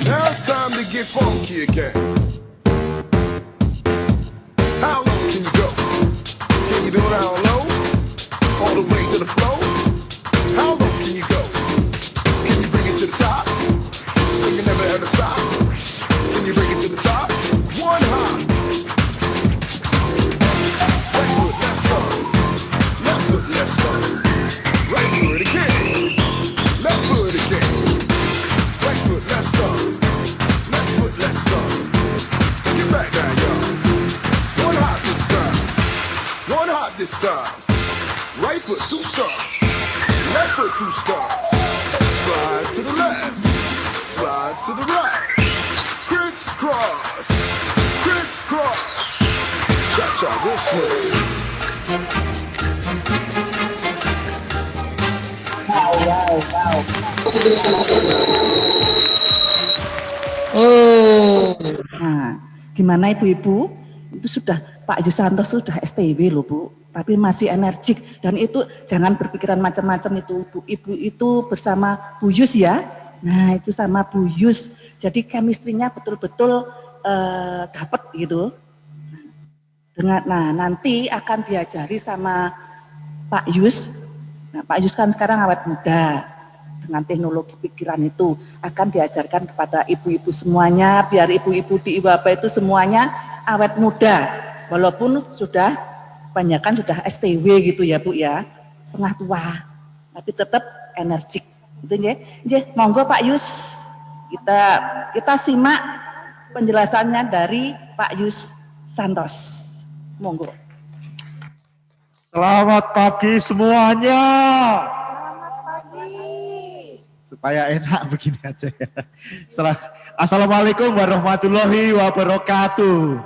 Now it's time to get funky again. How low can you go? Can you do it down low? All the way to the floor? How low can you go? Can you bring it to the top? You can never ever stop. Can you bring it to the top? One hop. Right foot, left stomp. Left foot, left stomp. Right foot again. Left foot again. Right foot, left stomp. Left foot, left stomp. Take it back now, y'all. One hop this time. One hop this time. Right foot, 2 stomps. Left foot, 2 stomps. Slide to the left. Slide to the right. Crisscross. Crisscross. Cha-cha real slow. Nah, gimana ibu-ibu? Itu sudah Pak Yusanto sudah STW loh Bu, tapi masih energik dan itu jangan berpikiran macam-macam itu Bu. Ibu itu bersama Bu Yus ya. Nah itu sama Bu Yus, jadi chemistry-nya betul-betul dapat gitu. Nah nanti akan diajari sama Pak Yus. Nah Pak Yus kan sekarang awet muda. Dengan teknologi pikiran itu akan diajarkan kepada ibu-ibu semuanya, biar ibu-ibu di IWABA itu semuanya awet muda, walaupun sudah kebanyakan sudah STW gitu ya Bu ya, setengah tua, tapi tetap energik. Gitu ya. Monggo Pak Yus, kita simak penjelasannya dari Pak Yus Santos. Monggo. Selamat pagi semuanya. Supaya enak begini aja ya. Assalamualaikum warahmatullahi wabarakatuh.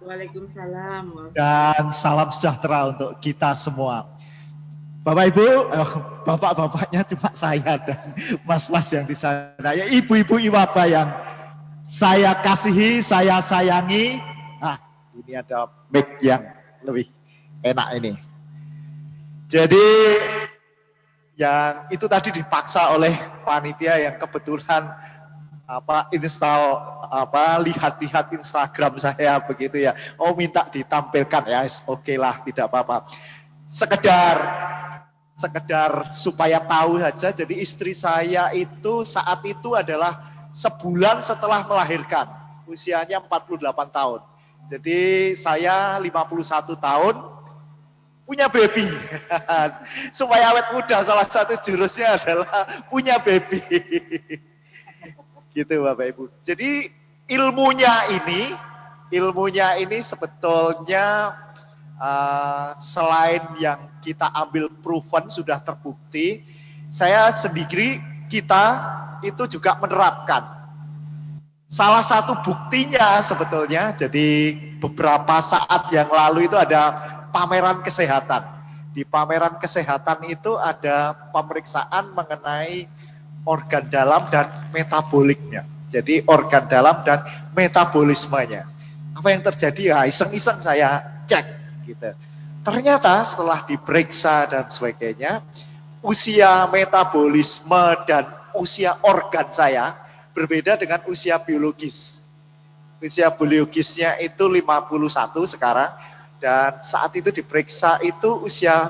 Waalaikumsalam. Dan salam sejahtera untuk kita semua. Bapak Ibu, bapak-bapaknya cuma saya dan mas-mas yang di sana. Ya ibu-ibu IWABA yang saya kasihi, saya sayangi. Nah, ini ada mic yang lebih enak ini. Jadi yang itu tadi dipaksa oleh panitia yang kebetulan lihat-lihat Instagram saya begitu ya. Oh minta ditampilkan ya, oke lah tidak apa-apa. Sekedar supaya tahu saja. Jadi istri saya itu saat itu adalah sebulan setelah melahirkan, usianya 48 tahun. Jadi saya 51 tahun. Punya baby, supaya awet muda salah satu jurusnya adalah punya baby, gitu Bapak Ibu. Jadi ilmunya ini sebetulnya selain yang kita ambil proven sudah terbukti, saya sendiri kita itu juga menerapkan. Salah satu buktinya sebetulnya, jadi beberapa saat yang lalu itu ada pameran kesehatan. Di pameran kesehatan itu ada pemeriksaan mengenai organ dalam dan metaboliknya. Jadi organ dalam dan metabolismenya. Apa yang terjadi? Ya iseng-iseng saya cek gitu. Ternyata setelah diperiksa dan sebagainya, usia metabolisme dan usia organ saya berbeda dengan usia biologis. Usia biologisnya itu 51 sekarang. Dan saat itu diperiksa itu usia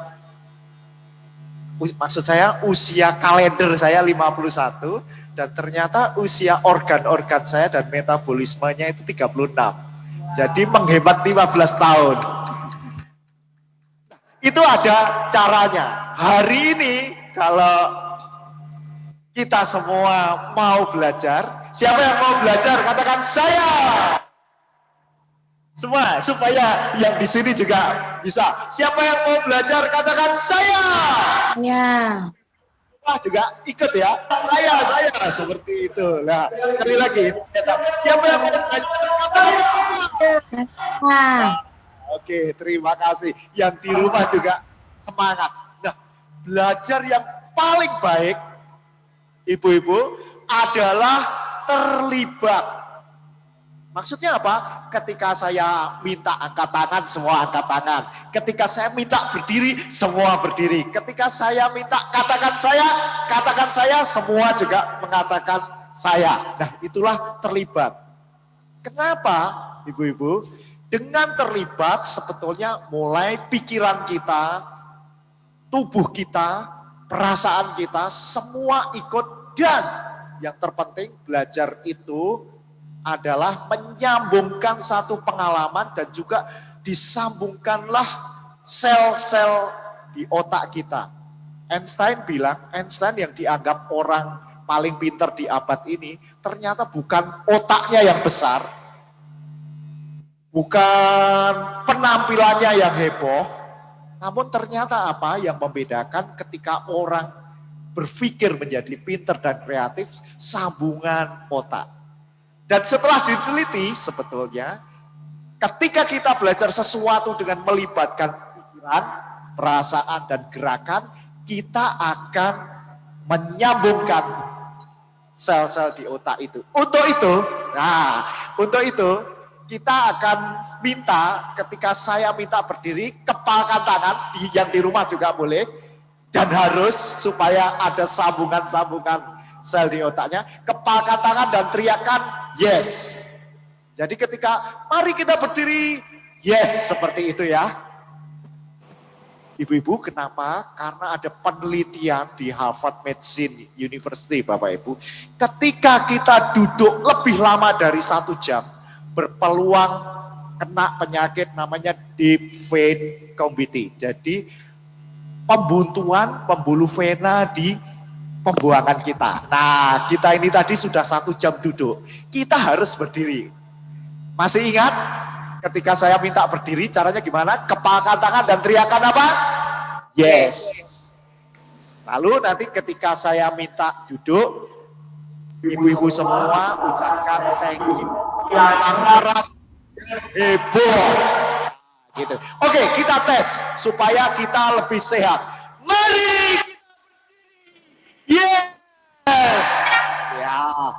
kalender saya 51 dan ternyata usia organ-organ saya dan metabolismenya itu 36. Jadi menghemat 15 tahun. Itu ada caranya. Hari ini kalau Kita semua mau belajar. Siapa yang mau belajar? Katakan saya. Semua, supaya yang di sini juga bisa. Siapa yang mau belajar? Katakan saya. Ya. Wah, juga ikut ya. Saya. Seperti itu. Nah, sekali lagi. Siapa yang mau belajar? Katakan saya. Oke, terima kasih. Yang di rumah juga semangat. Nah, belajar yang paling baik, ibu-ibu, adalah terlibat. Maksudnya apa? Ketika saya minta angkat tangan, semua angkat tangan. Ketika saya minta berdiri, semua berdiri. Ketika saya minta katakan saya, semua juga mengatakan saya. Nah, itulah terlibat. Kenapa, ibu-ibu? Dengan terlibat sebetulnya mulai pikiran kita, tubuh kita, perasaan kita, semua ikut. Dan yang terpenting belajar itu adalah menyambungkan satu pengalaman dan juga disambungkanlah sel-sel di otak kita. Einstein yang dianggap orang paling pintar di abad ini, ternyata bukan otaknya yang besar, bukan penampilannya yang heboh, namun ternyata apa yang membedakan ketika orang berpikir menjadi pintar dan kreatif, sambungan otak. Dan setelah diteliti sebetulnya, ketika kita belajar sesuatu dengan melibatkan pikiran, perasaan, dan gerakan, kita akan menyambungkan sel-sel di otak itu. Untuk itu, kita akan minta, ketika saya minta berdiri, kepalkan tangan, yang di rumah juga boleh, dan harus supaya ada sambungan-sambungan sel di otaknya, kepalkan tangan dan teriakan yes. Jadi ketika mari kita berdiri, yes, seperti itu ya. Ibu-ibu, kenapa? Karena ada penelitian di Harvard Medicine University, Bapak Ibu. Ketika kita duduk lebih lama dari 1 jam, berpeluang kena penyakit namanya deep vein thrombosis. Jadi pembuntuan pembuluh vena di pembuangan kita. Nah, kita ini tadi sudah 1 jam duduk. Kita harus berdiri. Masih ingat ketika saya minta berdiri, caranya gimana? Kepalkan tangan dan teriakan apa? Yes. Lalu nanti ketika saya minta duduk, ibu-ibu semua ucapkan thank you. Yang heboh. Gitu. Oke, kita tes supaya kita lebih sehat. Mari. Yes. Ya.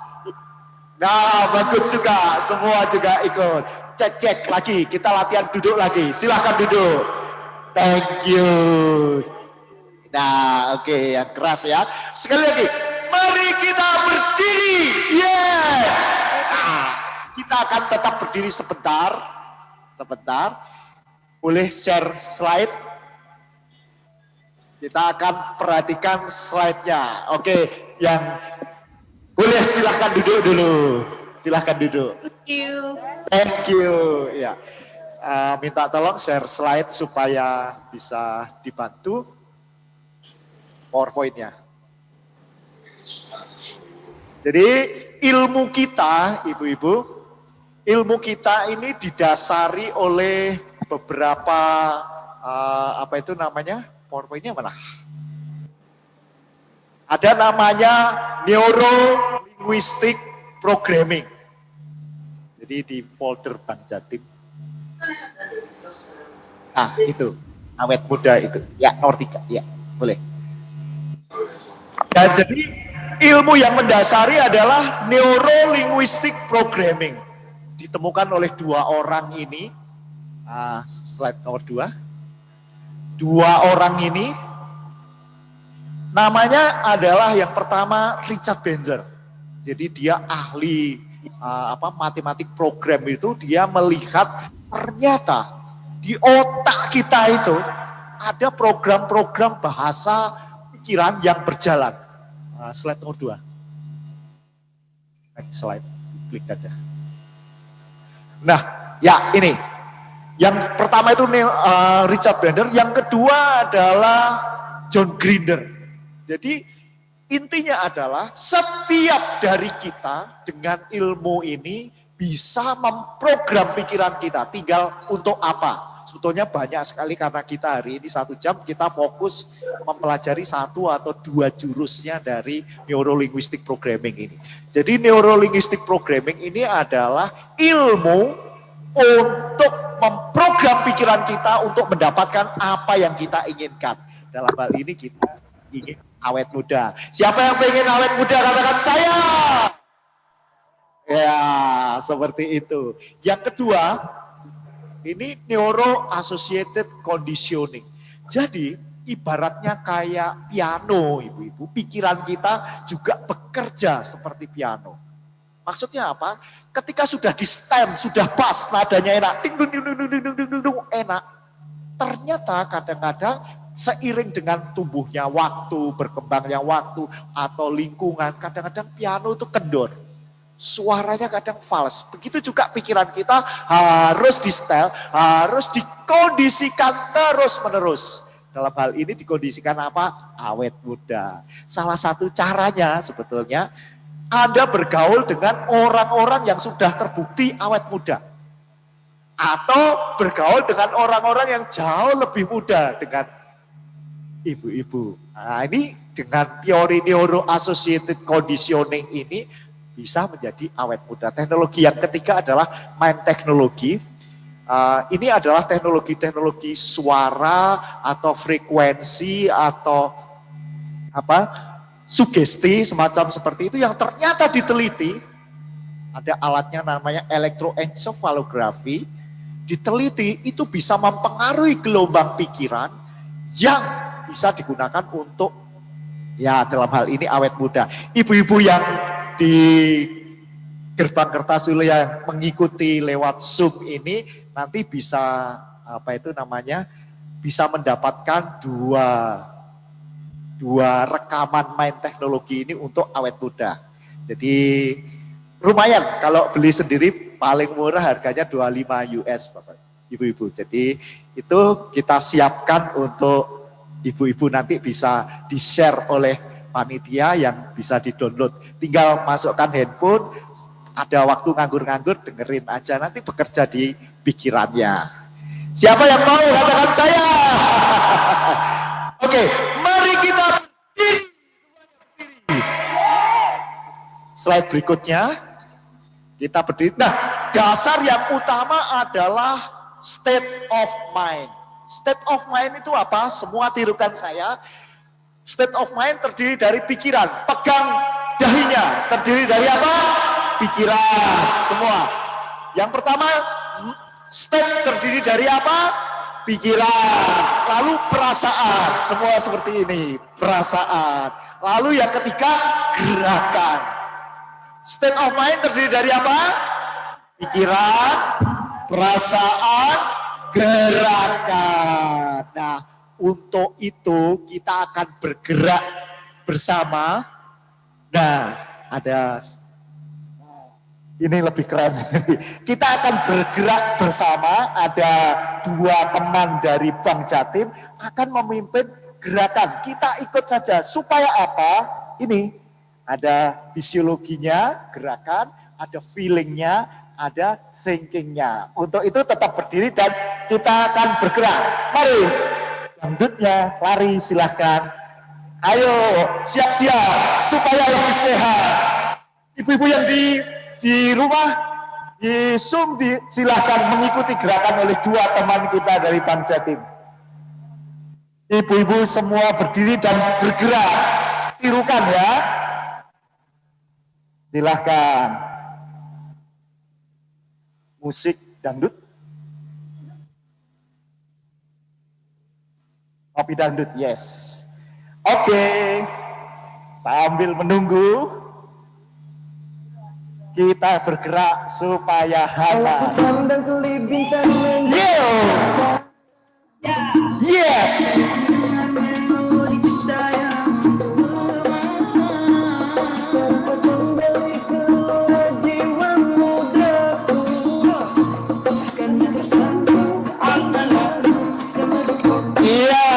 Nah, bagus juga. Semua juga ikut. Cek lagi. Kita latihan duduk lagi. Silahkan duduk. Thank you. Nah, oke, yang keras ya. Sekali lagi. Mari kita berdiri. Yes. Nah, kita akan tetap berdiri sebentar. Boleh share slide? Kita akan perhatikan slide-nya. Oke, yang boleh silahkan duduk dulu. Silahkan duduk. Thank you. Ya, minta tolong share slide supaya bisa dibantu PowerPoint-nya. Jadi ilmu kita, ibu-ibu, ilmu kita ini didasari oleh beberapa apa itu namanya? PowerPoint-nya mana? Ada namanya Neuro-Linguistic Programming. Jadi di folder Bang Jatim. Ah, itu. Awet muda itu. Ya, Nortika. Ya, boleh. Dan jadi ilmu yang mendasari adalah Neuro-Linguistic Programming. Ditemukan oleh 2 orang ini. Slide nomor 2. 2 orang ini namanya adalah yang pertama Richard Bandler. Jadi dia ahli matematik program itu, dia melihat ternyata di otak kita itu ada program-program bahasa pikiran yang berjalan. Slide nomor 2. Next slide, klik aja. Nah, ya ini. Yang pertama itu Richard Bandler, yang kedua adalah John Grinder. Jadi Intinya adalah setiap dari kita dengan ilmu ini bisa memprogram pikiran kita. Tinggal untuk apa? Sebetulnya banyak sekali karena kita hari ini 1 jam kita fokus mempelajari 1 atau 2 jurusnya dari neurolinguistic programming ini. Jadi neurolinguistic programming ini adalah ilmu untuk memprogram pikiran kita untuk mendapatkan apa yang kita inginkan. Dalam hal ini kita ingin awet muda. Siapa yang pengen awet muda, katakan saya. Ya, seperti itu. Yang kedua, ini neuro associated conditioning. Jadi, ibaratnya kayak piano, ibu-ibu. Pikiran kita juga bekerja seperti piano. Maksudnya apa? Ketika sudah di stem, sudah pas, nadanya enak, ding, ding, ding, ding, ding, ding, ding, ding, enak. Ternyata kadang-kadang seiring dengan tumbuhnya waktu, berkembangnya waktu, atau lingkungan, kadang-kadang piano itu kendor. Suaranya kadang fals. Begitu juga pikiran kita harus di setel, harus dikondisikan terus-menerus. Dalam hal ini dikondisikan apa? Awet muda. Salah satu caranya sebetulnya Anda bergaul dengan orang-orang yang sudah terbukti awet muda. Atau bergaul dengan orang-orang yang jauh lebih muda dengan ibu-ibu. Nah, ini dengan teori neuro associated conditioning ini bisa menjadi awet muda. Teknologi yang ketiga adalah mind teknologi. Ini adalah teknologi-teknologi suara atau frekuensi atau sugesti semacam seperti itu yang ternyata diteliti. Ada alatnya namanya elektroencephalografi. Diteliti itu bisa mempengaruhi gelombang pikiran yang bisa digunakan untuk ya dalam hal ini awet muda. Ibu-ibu yang di Gerbang Kertasula yang mengikuti lewat Zoom ini nanti bisa bisa mendapatkan dua rekaman main teknologi ini untuk awet muda. Jadi lumayan kalau beli sendiri paling murah harganya 25 US Bapak Ibu-ibu. Jadi itu kita siapkan untuk ibu-ibu nanti bisa di-share oleh panitia yang bisa di-download. Tinggal masukkan handphone, ada waktu nganggur-nganggur dengerin aja, nanti bekerja di pikirannya. Siapa yang mau katakan saya? Oke, mari kita berdiri. Slide berikutnya. Kita berdiri. Nah, dasar yang utama adalah state of mind. State of mind itu apa? Semua tirukan saya. State of mind terdiri dari pikiran. Pegang dahinya. Terdiri dari apa? Pikiran. Semua. Yang pertama, state terdiri dari apa? Pikiran. Lalu perasaan. Semua seperti ini. Perasaan. Lalu yang ketiga, gerakan. State of mind terdiri dari apa? Pikiran, perasaan, gerakan. Nah, untuk itu kita akan bergerak bersama. Nah, ini lebih keren. Kita akan bergerak bersama, ada 2 teman dari Bank Jatim akan memimpin gerakan. Kita ikut saja, supaya apa? Ini. Ada fisiologinya, gerakan, ada feelingnya, ada thinkingnya. Untuk itu tetap berdiri dan kita akan bergerak. Mari, dangdutnya, lari silahkan. Ayo, siap-siap supaya lebih sehat. Ibu-ibu yang di rumah, di Zoom, silahkan mengikuti gerakan oleh 2 teman kita dari Bank Jatim. Ibu-ibu semua berdiri dan bergerak. Tirukan ya. Silahkan. Musik dangdut. Kopi dangdut, yes. Oke. Sambil menunggu, kita bergerak supaya hangat. Yes. Iya,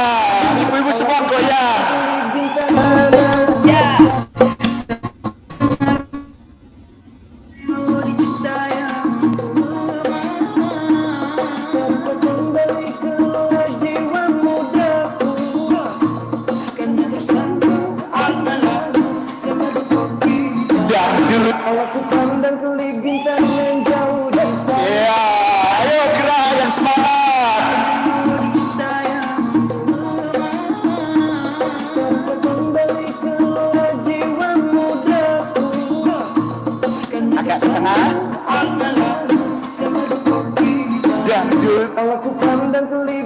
ibu-ibu semua goyang.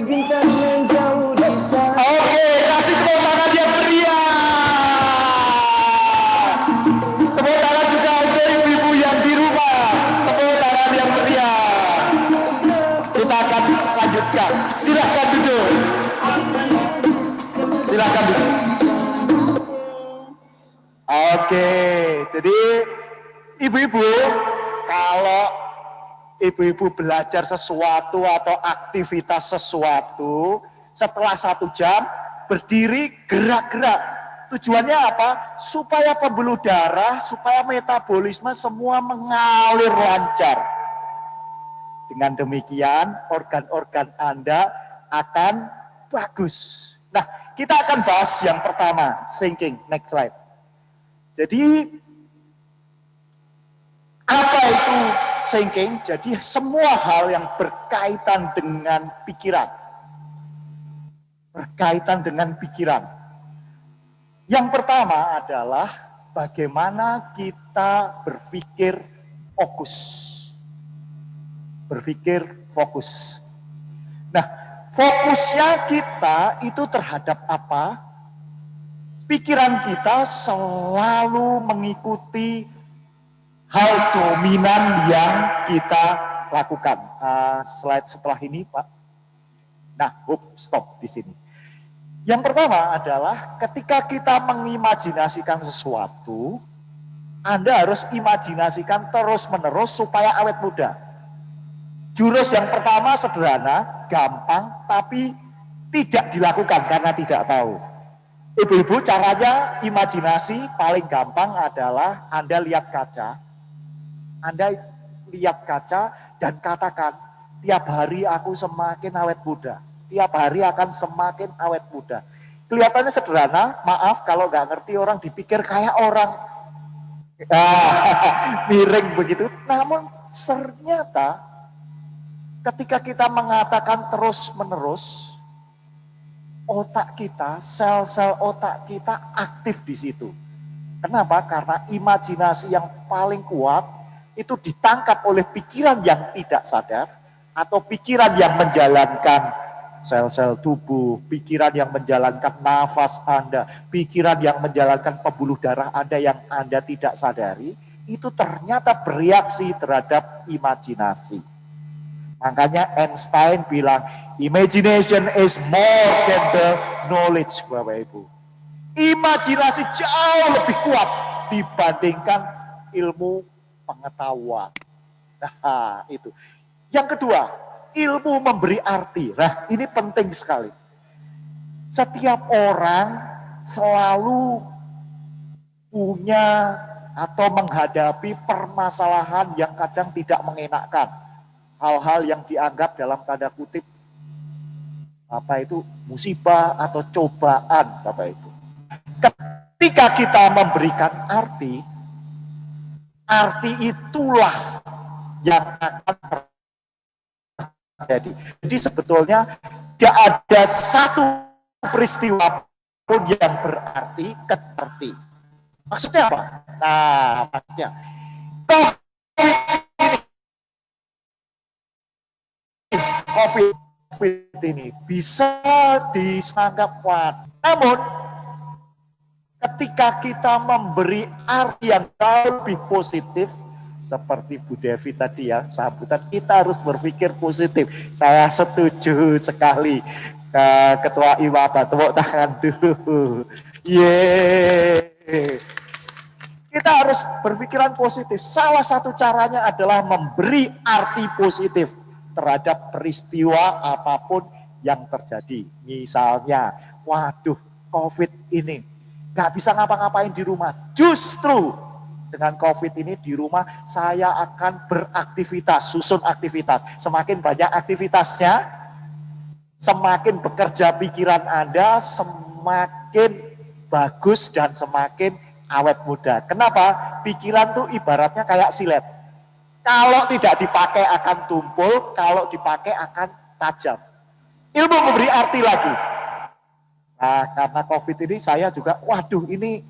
bintang menjauh di sana. Oke, kasih tepuk tangan yang meriah. Tepuk tangan juga untuk ibu-ibu yang di rumah. Tepuk tangan yang meriah. Kita akan lanjutkan. Silahkan duduk. Silahkan duduk. Oke, jadi ibu-ibu, kalau ibu-ibu belajar sesuatu atau aktivitas sesuatu, setelah 1 jam berdiri gerak-gerak. Tujuannya apa? Supaya pembuluh darah, supaya metabolisme semua mengalir lancar. Dengan demikian organ-organ Anda akan bagus. Nah, kita akan bahas yang pertama, thinking. Next slide. Jadi apa itu thinking? Jadi semua hal yang berkaitan dengan pikiran. Berkaitan dengan pikiran. Yang pertama adalah bagaimana kita berpikir fokus. Berpikir fokus. Nah, fokusnya kita itu terhadap apa? Pikiran kita selalu mengikuti hal dominan yang kita lakukan. Slide setelah ini, Pak. Nah, stop di sini. Yang pertama adalah ketika kita mengimajinasikan sesuatu, Anda harus imajinasikan terus-menerus supaya awet muda. Jurus yang pertama sederhana, gampang, tapi tidak dilakukan karena tidak tahu. Ibu-ibu, caranya imajinasi paling gampang adalah Anda lihat kaca. Anda lihat kaca dan katakan, tiap hari aku semakin awet muda. Tiap hari akan semakin awet muda. Kelihatannya sederhana, maaf kalau nggak ngerti orang dipikir kayak orang miring begitu. Namun ternyata ketika kita mengatakan terus-menerus, otak kita, sel-sel otak kita aktif di situ. Kenapa? Karena imajinasi yang paling kuat itu ditangkap oleh pikiran yang tidak sadar atau pikiran yang menjalankan sel-sel tubuh, pikiran yang menjalankan nafas Anda, pikiran yang menjalankan pembuluh darah Anda yang Anda tidak sadari, itu ternyata bereaksi terhadap imajinasi. Makanya Einstein bilang, imagination is more than the knowledge, Bapak Ibu. Imajinasi jauh lebih kuat dibandingkan ilmu pengetahuan. Nah, itu. Yang kedua, ilmu memberi arti. Nah, ini penting sekali. Setiap orang selalu punya atau menghadapi permasalahan yang kadang tidak mengenakkan. Hal-hal yang dianggap dalam tanda kutip apa itu musibah atau cobaan, Bapak Ibu. Ketika kita memberikan arti itulah yang akan terjadi. Jadi sebetulnya tidak ada satu peristiwa pun yang berarti keterti. Maksudnya apa? Nah, maksudnya COVID ini bisa dianggap kuat. Namun, ketika kita memberi arti yang jauh lebih positif, seperti Bu Devi tadi ya, sambutan, kita harus berpikir positif. Saya setuju sekali. Ketua IWABA, tepuk tangan dulu. Yeay. Kita harus berpikiran positif. Salah satu caranya adalah memberi arti positif terhadap peristiwa apapun yang terjadi. Misalnya, waduh, COVID ini gak bisa ngapa-ngapain di rumah. Justru dengan COVID ini di rumah saya akan beraktivitas, susun aktivitas. Semakin banyak aktivitasnya, semakin bekerja pikiran Anda, semakin bagus dan semakin awet muda. Kenapa? Pikiran tuh ibaratnya kayak silet. Kalau tidak dipakai akan tumpul, kalau dipakai akan tajam. Ilmu memberi arti lagi. Nah, karena COVID ini saya juga, waduh ini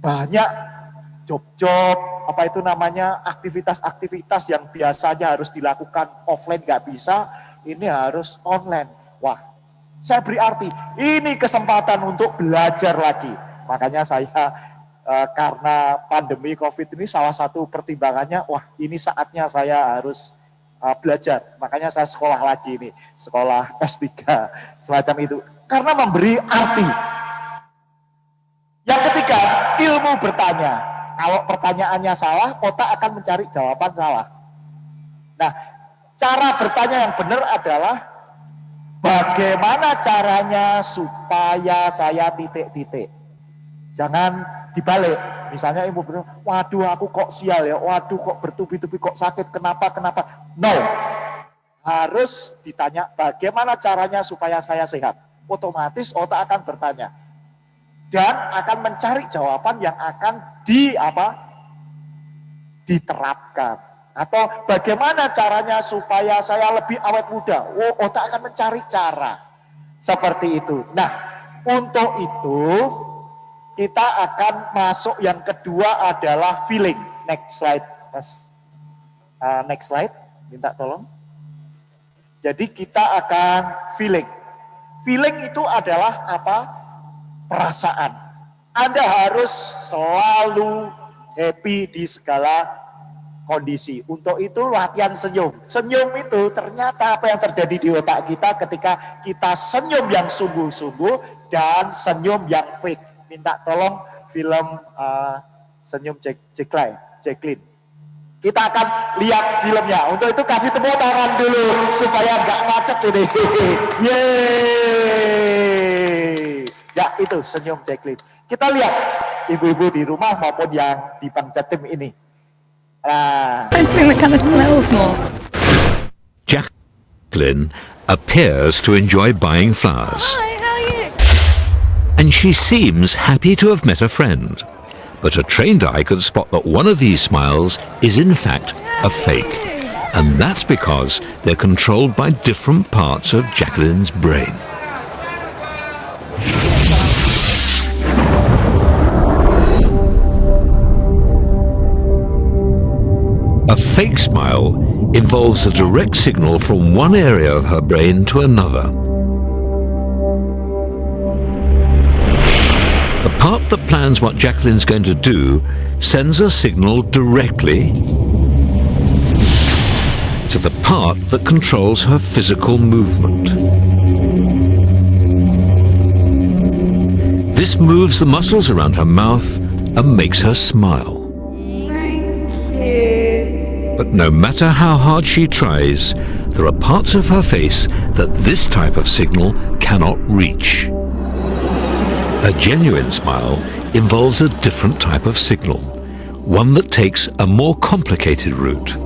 banyak job-job, apa itu namanya, aktivitas-aktivitas yang biasanya harus dilakukan offline nggak bisa, ini harus online. Wah, Saya beri arti, ini kesempatan untuk belajar lagi. Makanya saya karena pandemi COVID ini salah satu pertimbangannya, wah ini saatnya saya harus belajar. Makanya saya sekolah lagi nih, sekolah S3, semacam itu. Karena memberi arti. Yang ketiga, ilmu bertanya. Kalau pertanyaannya salah, otak akan mencari jawaban salah. Nah, cara bertanya yang benar adalah bagaimana caranya supaya saya titik-titik. Jangan dibalik. Misalnya ibu bilang, waduh aku kok sial ya, waduh kok bertubi-tubi, kok sakit, kenapa. No, harus ditanya bagaimana caranya supaya saya sehat. Otomatis otak akan bertanya. Dan akan mencari jawaban yang akan diterapkan. Atau bagaimana caranya supaya saya lebih awet muda. Otak akan mencari cara. Seperti itu. Nah, untuk itu kita akan masuk yang kedua adalah feeling. Next slide, Mas. Next slide, minta tolong. Jadi kita akan feeling. Feeling itu adalah apa? Perasaan. Anda harus selalu happy di segala kondisi. Untuk itu latihan senyum. Senyum itu ternyata apa yang terjadi di otak kita ketika kita senyum yang sungguh-sungguh dan senyum yang fake. Minta tolong film Senyum Jacqueline. Kita akan lihat filmnya. Untuk itu kasih tepuk tangan dulu supaya nggak macet ini. Yeay. Ya itu Senyum Jacqueline. Kita lihat ibu-ibu di rumah maupun yang di Bang Jatim ini. I think it kind of smells more. Jacqueline appears to enjoy buying flowers. Hi, how are you? And she seems happy to have met a friend. But a trained eye could spot that one of these smiles is in fact a fake. And that's because they're controlled by different parts of Jacqueline's brain. A fake smile involves a direct signal from one area of her brain to another. The part that plans what Jacqueline's going to do sends a signal directly to the part that controls her physical movement. This moves the muscles around her mouth and makes her smile. But no matter how hard she tries, there are parts of her face that this type of signal cannot reach. A genuine smile involves a different type of signal, one that takes a more complicated route.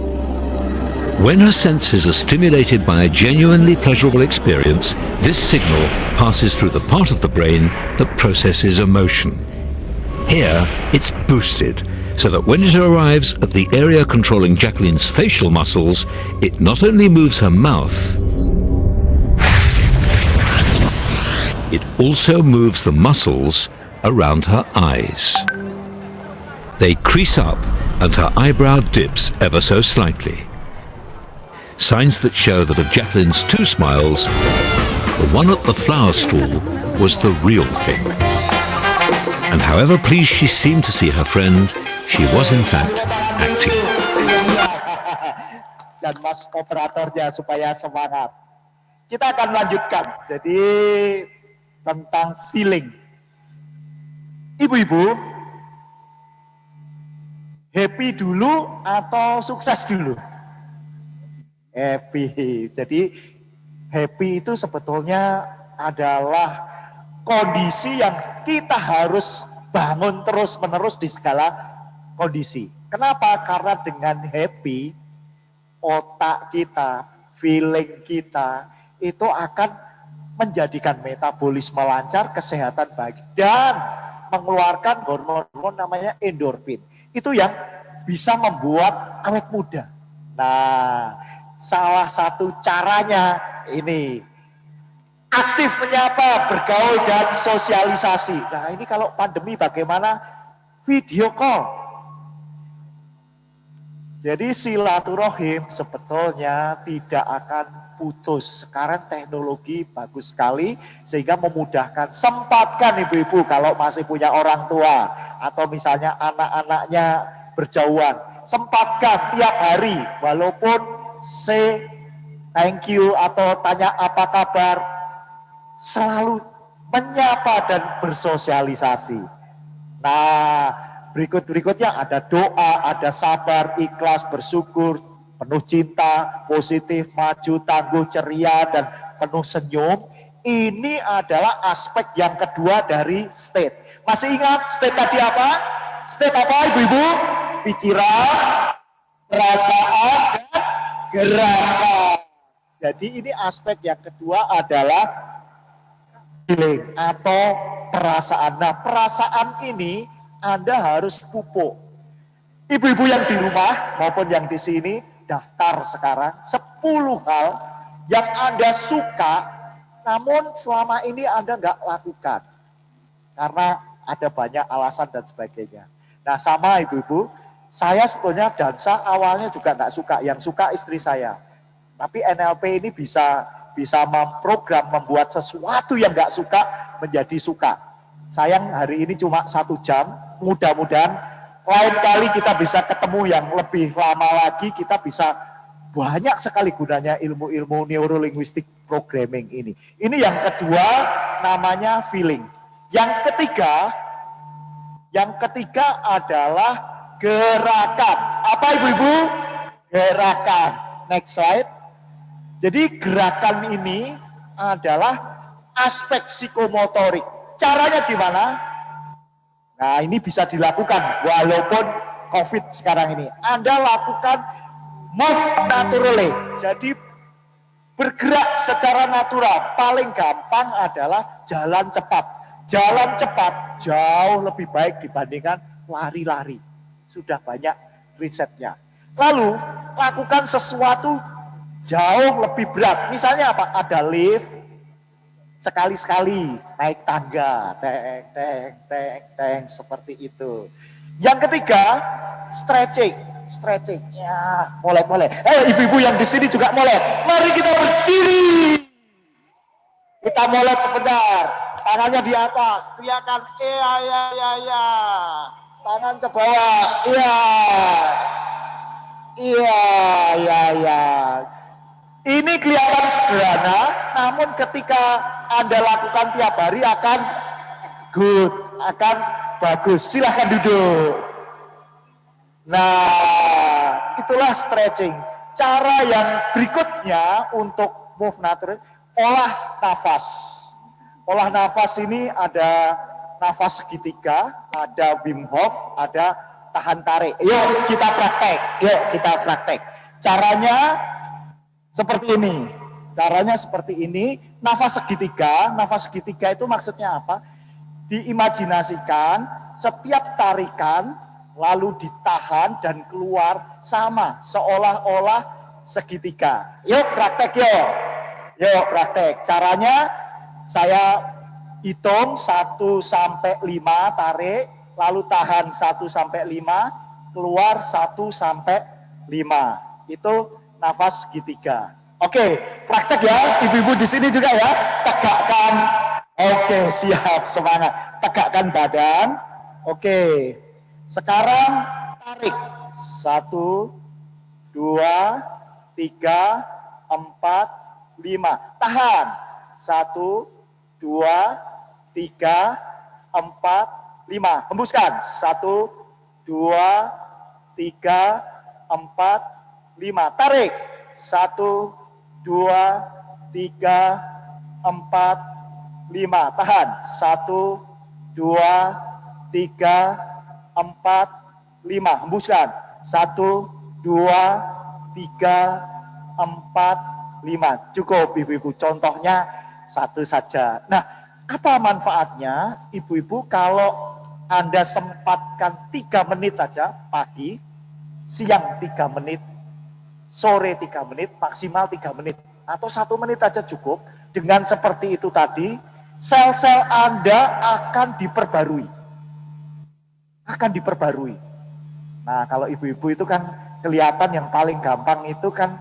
When her senses are stimulated by a genuinely pleasurable experience, this signal passes through the part of the brain that processes emotion. Here, it's boosted, so that when it arrives at the area controlling Jacqueline's facial muscles, it not only moves her mouth, it also moves the muscles around her eyes. They crease up and her eyebrow dips ever so slightly. Signs that show that of Jacqueline's two smiles, the one at the flower stall was the real thing. And however pleased she seemed to see her friend, she was in fact acting. Dan mas operatornya supaya semangat. Kita akan lanjutkan. Jadi tentang feeling. Ibu-ibu, happy dulu atau sukses dulu? Happy. Jadi happy itu sebetulnya adalah kondisi yang kita harus bangun terus-menerus di segala kondisi. Kenapa? Karena dengan happy, otak kita, feeling kita, itu akan menjadikan metabolisme lancar, kesehatan baik, dan mengeluarkan hormon namanya endorfin. Itu yang bisa membuat awet muda. Nah, salah satu caranya ini, aktif menyapa, bergaul, dan sosialisasi. Nah ini kalau pandemi bagaimana? Video call. Jadi silaturahim sebetulnya tidak akan putus. Sekarang teknologi bagus sekali sehingga memudahkan. Sempatkan ibu-ibu kalau masih punya orang tua atau misalnya anak-anaknya berjauhan. Sempatkan tiap hari walaupun say thank you atau tanya apa kabar. Selalu menyapa dan bersosialisasi. Nah, berikutnya ada doa, ada sabar, ikhlas, bersyukur, penuh cinta, positif, maju, tangguh, ceria, dan penuh senyum. Ini adalah aspek yang kedua dari state. Masih ingat state tadi apa? State apa ibu-ibu? Pikiran, perasaan, dan gerakan. Jadi ini aspek yang kedua adalah feeling atau perasaan. Nah, perasaan ini Anda harus pupuk. Ibu-ibu yang di rumah maupun yang di sini, daftar sekarang 10 hal yang Anda suka, namun selama ini Anda nggak lakukan. Karena ada banyak alasan dan sebagainya. Nah, sama ibu-ibu, saya sebetulnya dansa awalnya juga nggak suka, yang suka istri saya. Tapi NLP ini bisa memprogram, membuat sesuatu yang nggak suka menjadi suka. Sayang hari ini cuma 1 jam, mudah-mudahan lain kali kita bisa ketemu yang lebih lama lagi, kita bisa banyak sekali gunanya ilmu-ilmu neurolinguistic programming ini. Ini yang kedua namanya feeling. Yang ketiga adalah gerakan. Apa ibu-ibu? Gerakan. Next slide. Jadi gerakan ini adalah aspek psikomotorik. Caranya gimana? Nah, ini bisa dilakukan walaupun COVID sekarang ini. Anda lakukan move naturally. Jadi bergerak secara natural. Paling gampang adalah jalan cepat. Jalan cepat jauh lebih baik dibandingkan lari-lari. Sudah banyak risetnya. Lalu lakukan sesuatu jauh lebih berat. Misalnya apa? Ada lift, sekali-sekali naik tangga, teng, seperti itu. Yang ketiga, stretching. Ya, molek. Ibu-ibu yang di sini juga molek. Mari kita berdiri. Kita molek sebentar. Tangannya di atas, teriakan iya. Tangan ke bawah, iya. Ini kelihatan sederhana, namun ketika Anda lakukan tiap hari akan good, akan bagus. Silahkan duduk. Nah, itulah stretching. Cara yang berikutnya untuk move natural, olah nafas. Olah nafas ini ada nafas segitiga, ada Wim Hof, ada tahan tarik. Yuk kita praktek. Caranya seperti ini. Nafas segitiga itu maksudnya apa? Diimajinasikan setiap tarikan lalu ditahan dan keluar sama seolah-olah segitiga. Yuk praktek. Caranya saya hitung 1 sampai 5 tarik, lalu tahan 1 sampai 5, keluar 1 sampai 5. Itu nafas segitiga. Oke, praktek ya, ibu-ibu di sini juga ya. Tegakkan. Oke, siap, semangat. Tegakkan badan. Oke. Sekarang tarik. 1, 2, 3, 4, 5. Tahan. 1, 2, 3, 4, 5. Hembuskan. 1, 2, 3, 4, 5. Tarik. 1, 2, 3, 4, 5. Tahan. 1, 2, 3, 4, 5. Hembuskan. 1, 2, 3, 4, 5. Cukup ibu-ibu. Contohnya 1 saja. Nah, apa manfaatnya ibu-ibu kalau Anda sempatkan 3 menit aja pagi, siang 3 menit, sore 3 menit, maksimal 3 menit. Atau 1 menit aja cukup. Dengan seperti itu tadi, sel-sel Anda akan diperbarui. Nah, kalau ibu-ibu itu kan kelihatan yang paling gampang itu kan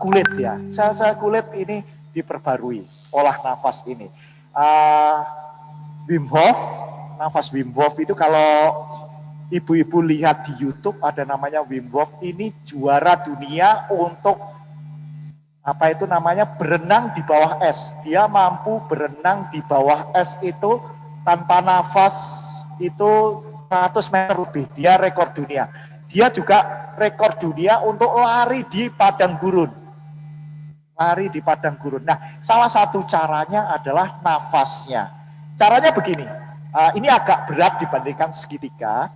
kulit ya. Sel-sel kulit ini diperbarui olah nafas ini. Wim Hof, nafas Wim Hof itu kalau ibu-ibu lihat di YouTube ada namanya Wim Hof, ini juara dunia untuk berenang di bawah es. Dia mampu berenang di bawah es itu tanpa nafas itu 100 meter lebih. Dia rekor dunia. Dia juga rekor dunia untuk lari di padang gurun. Lari di padang gurun. Nah, salah satu caranya adalah nafasnya. Caranya begini, ini agak berat dibandingkan segitiga,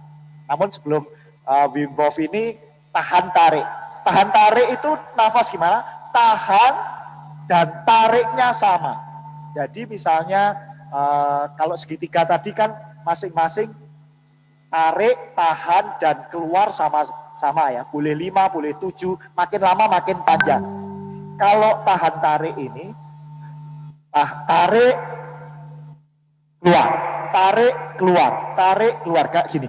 namun sebelum Wim Hof ini tahan tarik. Tahan tarik itu nafas gimana? Tahan dan tariknya sama. Jadi misalnya kalau segitiga tadi kan masing-masing tarik, tahan, dan keluar sama ya. Boleh 5, boleh 7, makin lama makin panjang. Kalau tahan tarik ini, tarik, keluar, tarik, keluar, tarik, keluar, kayak gini.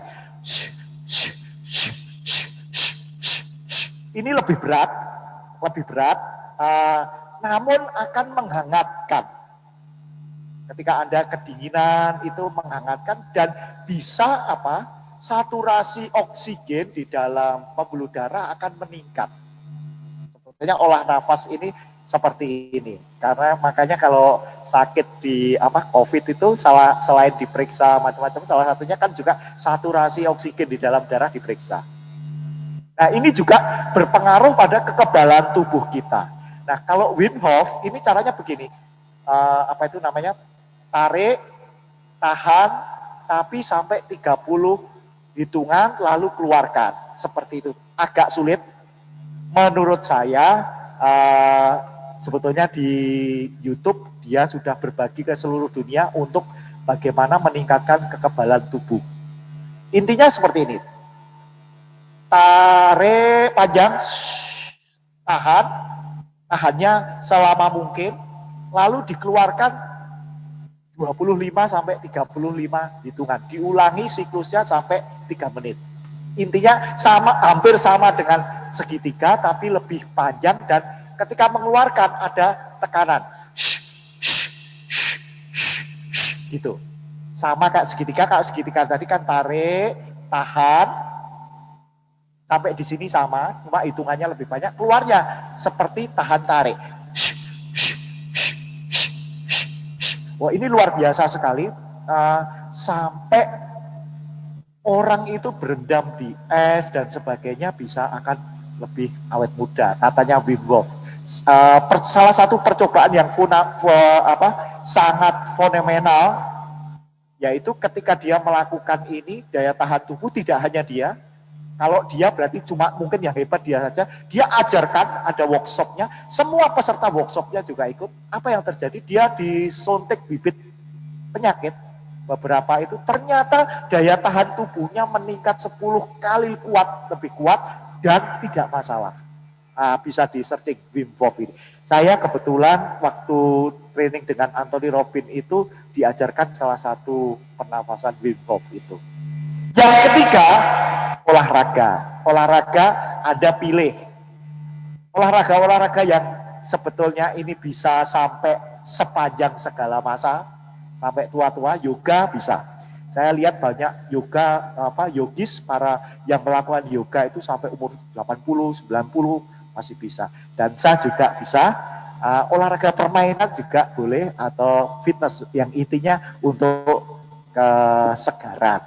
Ini lebih berat, namun akan menghangatkan. Ketika Anda kedinginan itu menghangatkan dan bisa saturasi oksigen di dalam pembuluh darah akan meningkat. Sebetulnya olah nafas ini seperti ini. Karena makanya kalau sakit di COVID itu selain diperiksa macam-macam, salah satunya kan juga saturasi oksigen di dalam darah diperiksa. Nah, ini juga berpengaruh pada kekebalan tubuh kita. Nah, kalau Wim Hof ini caranya begini. Tarik, tahan, tapi sampai 30 hitungan lalu keluarkan. Seperti itu. Agak sulit. Menurut saya, sebetulnya di YouTube dia sudah berbagi ke seluruh dunia untuk bagaimana meningkatkan kekebalan tubuh. Intinya seperti ini. Tarik panjang, tahannya selama mungkin, lalu dikeluarkan 25 sampai 35 hitungan. Diulangi siklusnya sampai 3 menit. Intinya hampir sama dengan segitiga tapi lebih panjang dan ketika mengeluarkan ada tekanan. Gitu. Sama kayak segitiga, tadi kan tarik, tahan, sampai di sini sama, cuma hitungannya lebih banyak. Keluarnya seperti tahan tarik. Wah, ini luar biasa sekali. Sampai orang itu berendam di es dan sebagainya bisa akan lebih awet muda. Katanya Wim Hof. Salah satu percobaan yang sangat fenomenal, yaitu ketika dia melakukan ini, daya tahan tubuh tidak hanya dia. Kalau dia berarti cuma mungkin yang hebat dia saja. Dia ajarkan, ada workshopnya. Semua peserta workshopnya juga ikut. Apa yang terjadi? Dia disuntik bibit penyakit. Beberapa itu ternyata daya tahan tubuhnya meningkat 10 kali lebih kuat dan tidak masalah. Bisa di searching Wim Hof ini. Saya kebetulan waktu training dengan Anthony Robbins itu diajarkan salah satu pernafasan Wim Hof itu. Yang ketiga, olahraga. Olahraga Anda pilih. Olahraga yang sebetulnya ini bisa sampai sepanjang segala masa, sampai tua-tua, yoga bisa. Saya lihat banyak yogis para yang melakukan yoga itu sampai umur 80, 90 masih bisa. Dan saya juga bisa. Olahraga permainan juga boleh atau fitness yang intinya untuk kesegaran.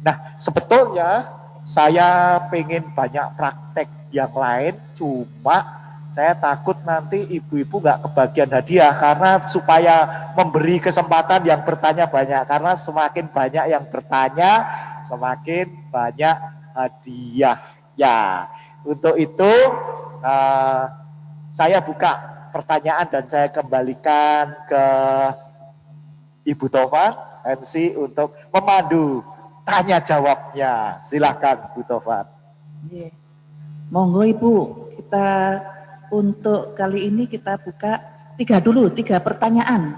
Nah, sebetulnya saya pengen banyak praktek yang lain, cuma saya takut nanti ibu-ibu nggak kebagian hadiah karena supaya memberi kesempatan yang bertanya banyak, karena semakin banyak yang bertanya, semakin banyak hadiah. Ya, untuk itu saya buka pertanyaan dan saya kembalikan ke Ibu Taufan, MC untuk memandu tanya jawabnya. Silakan Bu Taufan. Monggo Ibu, kita untuk kali ini kita buka 3 pertanyaan.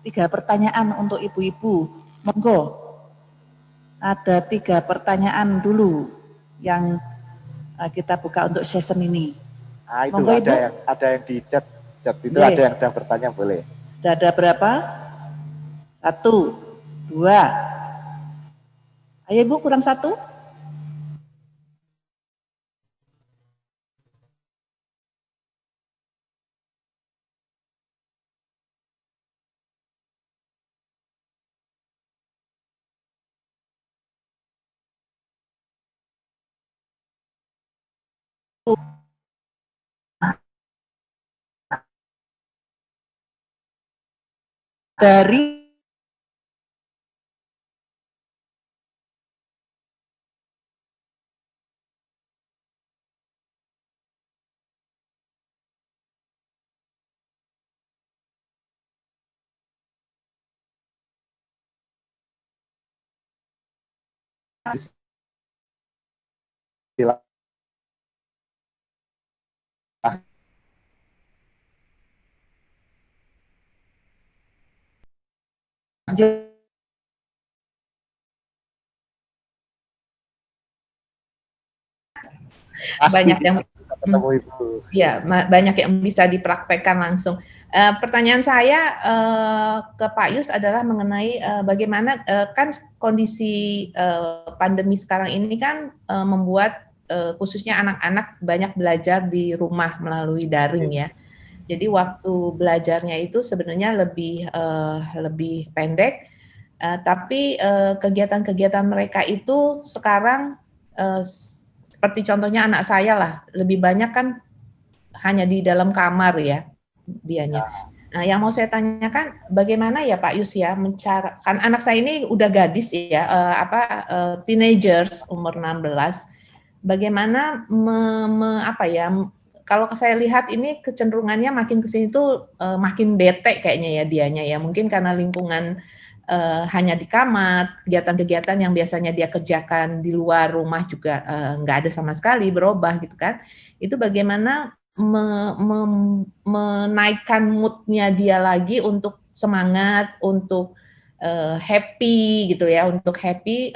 3 pertanyaan untuk ibu-ibu. Monggo. Ada 3 pertanyaan dulu yang kita buka untuk season ini. Itu Monggo, Ibu. ada yang di chat itu Iya. ada yang sudah bertanya, boleh. Sudah ada berapa? 1, 2. Ayo Ibu, kurang 1. Dari Banyak yang bisa ketemu Ibu. Ya, banyak yang bisa dipraktekkan langsung. Pertanyaan saya ke Pak Yus adalah mengenai bagaimana kan kondisi pandemi sekarang ini kan membuat khususnya anak-anak banyak belajar di rumah melalui daring ya. Jadi waktu belajarnya itu sebenarnya lebih pendek, tapi kegiatan-kegiatan mereka itu sekarang seperti contohnya anak saya lah, lebih banyak kan hanya di dalam kamar ya dianya. Nah, yang mau saya tanyakan bagaimana ya Pak Yus ya kan anak saya ini udah gadis ya, teenagers umur 16. Bagaimana kalau saya lihat ini kecenderungannya makin ke sini tuh makin bete kayaknya ya dianya ya. Mungkin karena lingkungan hanya di kamar, kegiatan-kegiatan yang biasanya dia kerjakan di luar rumah juga nggak ada sama sekali, berubah gitu kan. Itu bagaimana menaikkan mood-nya dia lagi untuk semangat, untuk happy gitu ya, untuk happy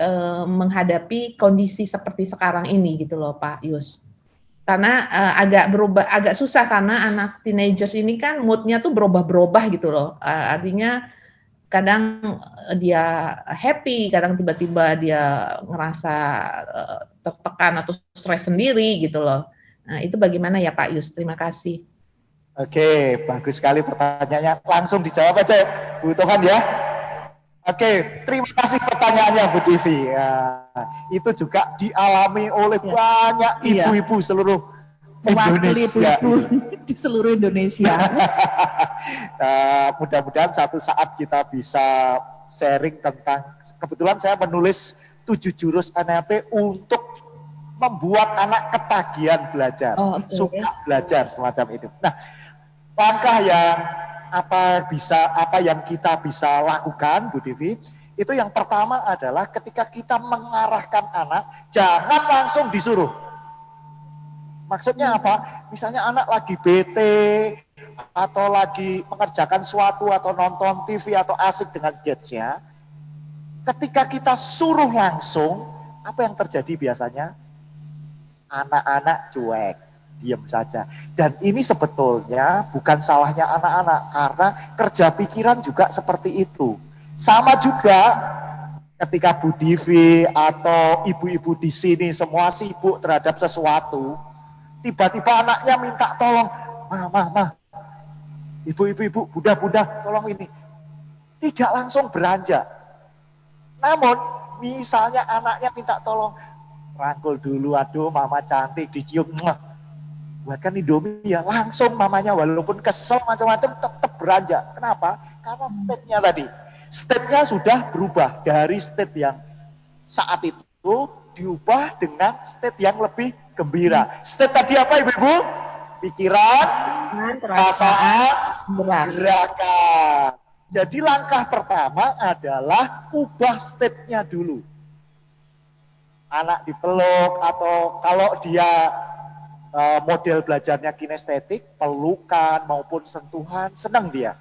menghadapi kondisi seperti sekarang ini gitu loh Pak Yus. Karena agak susah karena anak teenagers ini kan mood-nya tuh berubah-berubah gitu loh. Artinya kadang dia happy, kadang tiba-tiba dia ngerasa tertekan atau stres sendiri gitu loh. Nah, itu bagaimana ya Pak Yus? Terima kasih. Oke, bagus sekali pertanyaannya. Langsung dijawab aja Bu Tohan ya. Oke, terima kasih pertanyaannya Bu Devi. Ya, itu juga dialami oleh banyak ibu-ibu seluruh Indonesia. Di seluruh Indonesia. Mudah-mudahan suatu saat kita bisa sharing tentang, kebetulan saya menulis 7 jurus NLP untuk membuat anak ketagihan belajar, suka belajar semacam itu. Nah, langkah yang apa yang kita bisa lakukan, Bu Devi, itu yang pertama adalah ketika kita mengarahkan anak, jangan langsung disuruh. Maksudnya apa? Misalnya anak lagi bete, atau lagi mengerjakan sesuatu, atau nonton TV, atau asik dengan gadgetnya, ketika kita suruh langsung, apa yang terjadi biasanya? Anak-anak cuek, diam saja. Dan ini sebetulnya bukan salahnya anak-anak, karena kerja pikiran juga seperti itu. Sama juga ketika Bu Devi atau ibu-ibu di sini semua sibuk terhadap sesuatu, tiba-tiba anaknya minta tolong, mah, ibu-ibu, bunda, tolong ini. Tidak langsung beranjak. Namun, misalnya anaknya minta tolong, rangkul dulu, aduh mama cantik, dicium, buatkan Indomie ya, langsung mamanya walaupun kesel macam-macam tetap beranjak. Kenapa? Karena state-nya tadi. State-nya sudah berubah dari state yang saat itu diubah dengan state yang lebih gembira. State tadi apa ibu-ibu? Pikiran, perasaan, gerakan. Jadi langkah pertama adalah ubah state-nya dulu. Anak dipeluk atau kalau dia model belajarnya kinestetik, pelukan maupun sentuhan, senang dia.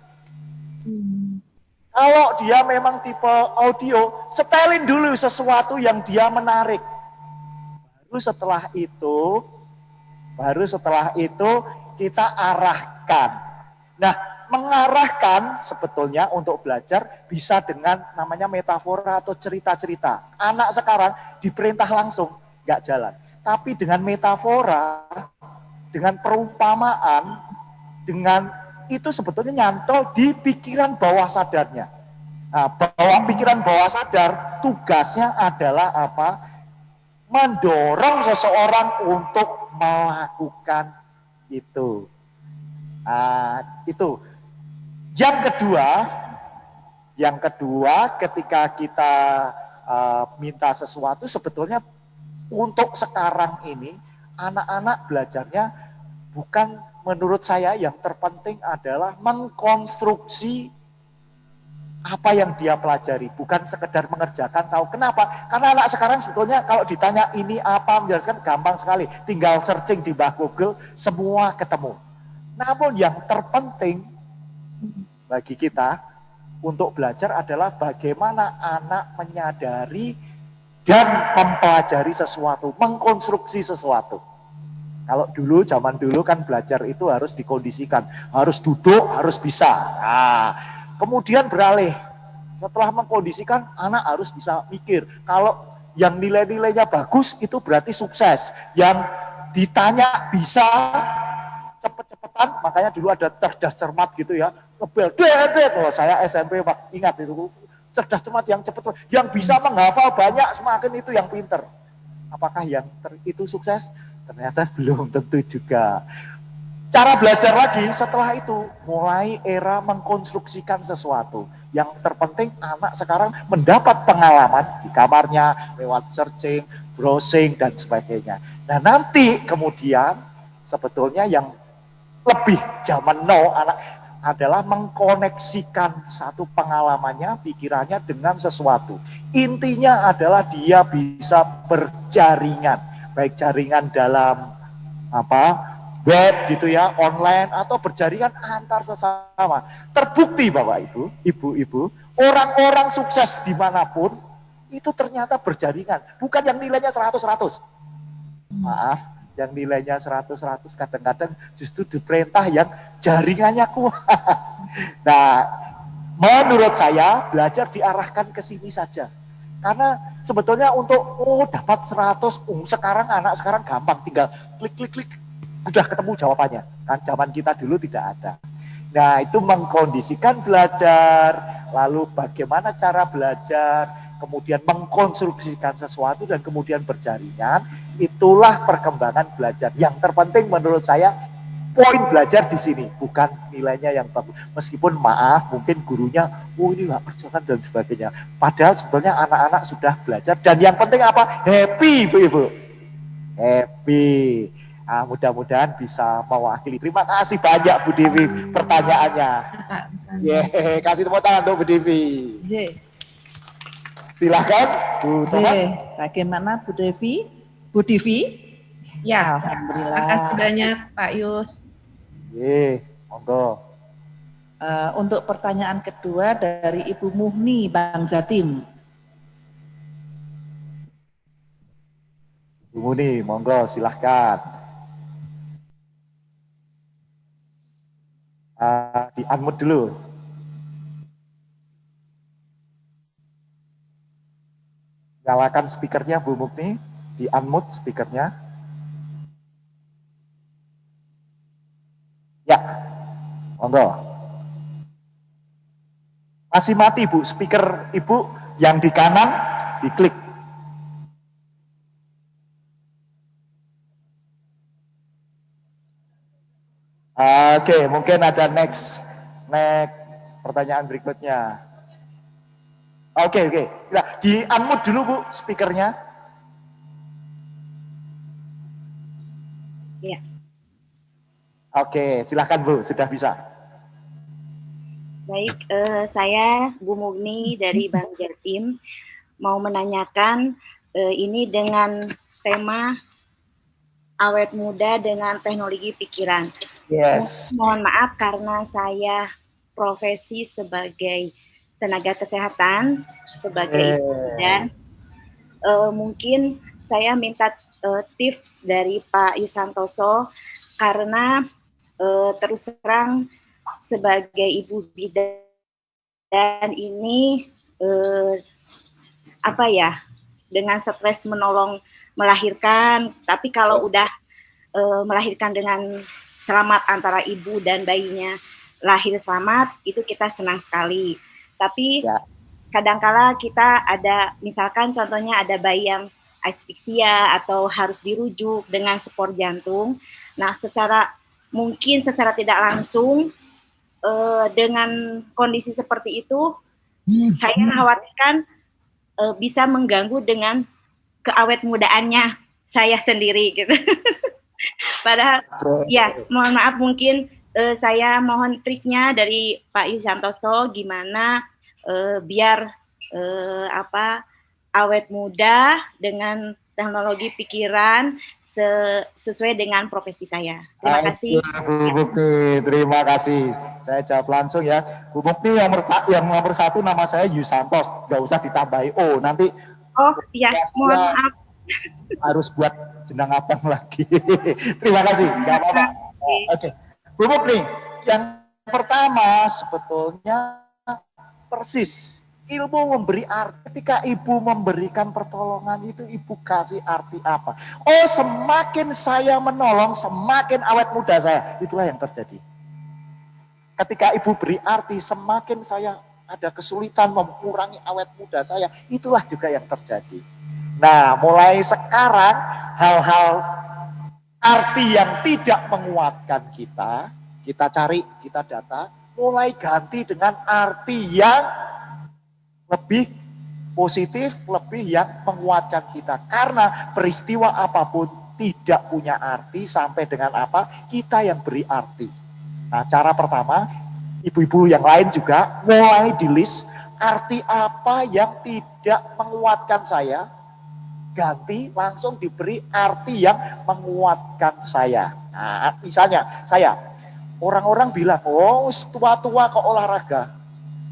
Kalau dia memang tipe audio, setelin dulu sesuatu yang dia menarik. baru setelah itu kita arahkan. Nah, mengarahkan sebetulnya untuk belajar bisa dengan namanya metafora atau cerita-cerita. Anak sekarang diperintah langsung, nggak jalan. Tapi dengan metafora, dengan perumpamaan, dengan itu sebetulnya nyantol di pikiran bawah sadarnya. Nah, pikiran bawah sadar tugasnya adalah apa? Mendorong seseorang untuk melakukan itu. Itu. Yang kedua ketika kita minta sesuatu sebetulnya untuk sekarang ini anak-anak belajarnya bukan menurut saya yang terpenting adalah mengkonstruksi apa yang dia pelajari, bukan sekedar mengerjakan tahu. Kenapa? Karena anak sekarang sebetulnya kalau ditanya ini apa, menjelaskan gampang sekali. Tinggal searching di Google, semua ketemu. Namun yang terpenting bagi kita untuk belajar adalah bagaimana anak menyadari dan mempelajari sesuatu, mengkonstruksi sesuatu. Kalau dulu, zaman dulu kan belajar itu harus dikondisikan, harus duduk, harus bisa. Kemudian beralih, setelah mengkondisikan anak harus bisa mikir. Kalau yang nilai-nilainya bagus itu berarti sukses. Yang ditanya bisa cepet-cepetan, makanya dulu ada cerdas cermat gitu ya. Ngebel, kalau saya SMP ingat itu, cerdas cermat yang cepet, yang bisa menghafal banyak semakin itu yang pinter. Apakah yang itu sukses? Ternyata belum tentu juga. Cara belajar lagi setelah itu mulai era mengkonstruksikan sesuatu. Yang terpenting anak sekarang mendapat pengalaman di kamarnya lewat searching, browsing dan sebagainya. Nah nanti kemudian sebetulnya yang lebih zaman now anak adalah mengkoneksikan satu pengalamannya, pikirannya dengan sesuatu. Intinya adalah dia bisa berjaringan, baik jaringan dalam web gitu ya, online atau berjaringan antar sesama. Terbukti Bapak Ibu, orang-orang sukses dimanapun itu ternyata berjaringan. Bukan yang nilainya 100-100. Maaf, yang nilainya 100-100 kadang-kadang justru diperintah yang jaringannya kuat. Nah, menurut saya belajar diarahkan ke sini saja. Karena sebetulnya untuk dapat 100, anak sekarang gampang, tinggal klik. Udah ketemu jawabannya, kan zaman kita dulu tidak ada. Nah itu mengkondisikan belajar, lalu bagaimana cara belajar, kemudian mengkonstruksikan sesuatu dan kemudian berjaringan, itulah perkembangan belajar. Yang terpenting menurut saya poin belajar di sini, bukan nilainya yang bagus. Meskipun maaf mungkin gurunya, ini nggak perjuangan dan sebagainya. Padahal sebetulnya anak-anak sudah belajar dan yang penting apa? Happy Ibu. Happy. Mudah-mudahan bisa mewakili. Terima kasih banyak Bu Devi pertanyaannya. Kasih tepuk tangan untuk Bu Devi. Silakan Bu Toha. Bagaimana Bu Devi? Bu Devi? Ya, alhamdulillah. Terima kasih banyak Pak Yus. Monggo. Untuk pertanyaan kedua dari Ibu Muhni Bang Jatim. Bu Muhni, monggo silahkan. Di unmute dulu. Nyalakan speakernya Bu Mukni, di unmute speakernya. Ya, monggo. Masih mati Bu, speaker Ibu yang di kanan diklik. Oke, mungkin ada next pertanyaan berikutnya. Oke. Nah, di unmute dulu Bu speakernya. Ya. Oke, silakan Bu, sudah bisa. Baik, saya Bu Mugni dari Bang Jatim mau menanyakan ini dengan tema awet muda dengan teknologi pikiran. Yes. Mohon maaf karena saya profesi sebagai tenaga kesehatan, sebagai dan mungkin saya minta tips dari Pak Yusantoso, karena terus terang sebagai ibu bidan ini dengan stres menolong melahirkan, tapi kalau udah melahirkan dengan selamat antara ibu dan bayinya lahir selamat, itu kita senang sekali. Tapi kadangkala kita ada, misalkan contohnya ada bayi yang asfiksia atau harus dirujuk dengan spor jantung. Nah, mungkin secara tidak langsung dengan kondisi seperti itu, saya khawatirkan bisa mengganggu dengan keawet mudaannya saya sendiri gitu. Padahal ya mohon maaf, mungkin saya mohon triknya dari Pak Yusantoso gimana biar awet muda dengan teknologi pikiran sesuai dengan profesi saya. Terima kasih. Bu Mukti, terima kasih. Saya jawab langsung ya. Bu Mukti, yang nomor 1 nama saya Yusantos, nggak usah ditambahi O, nanti. Oh iya, mohon maaf. Harus buat jenang abang lagi. Terima kasih, nggak apa-apa. Oke. Bu Mukti, yang pertama sebetulnya persis. Ilmu memberi arti, ketika ibu memberikan pertolongan itu ibu kasih arti apa? Oh, semakin saya menolong, semakin awet muda saya. Itulah yang terjadi. Ketika ibu beri arti, semakin saya ada kesulitan mengurangi awet muda saya. Itulah juga yang terjadi. Nah, mulai sekarang hal-hal arti yang tidak menguatkan kita cari, kita data, mulai ganti dengan arti yang lebih positif, lebih yang menguatkan kita. Karena peristiwa apapun tidak punya arti sampai dengan apa? Kita yang beri arti. Nah, cara pertama, ibu-ibu yang lain juga mulai di list arti apa yang tidak menguatkan saya, ganti langsung diberi arti yang menguatkan saya. Nah, misalnya saya, orang-orang bilang, oh tua-tua kok olahraga.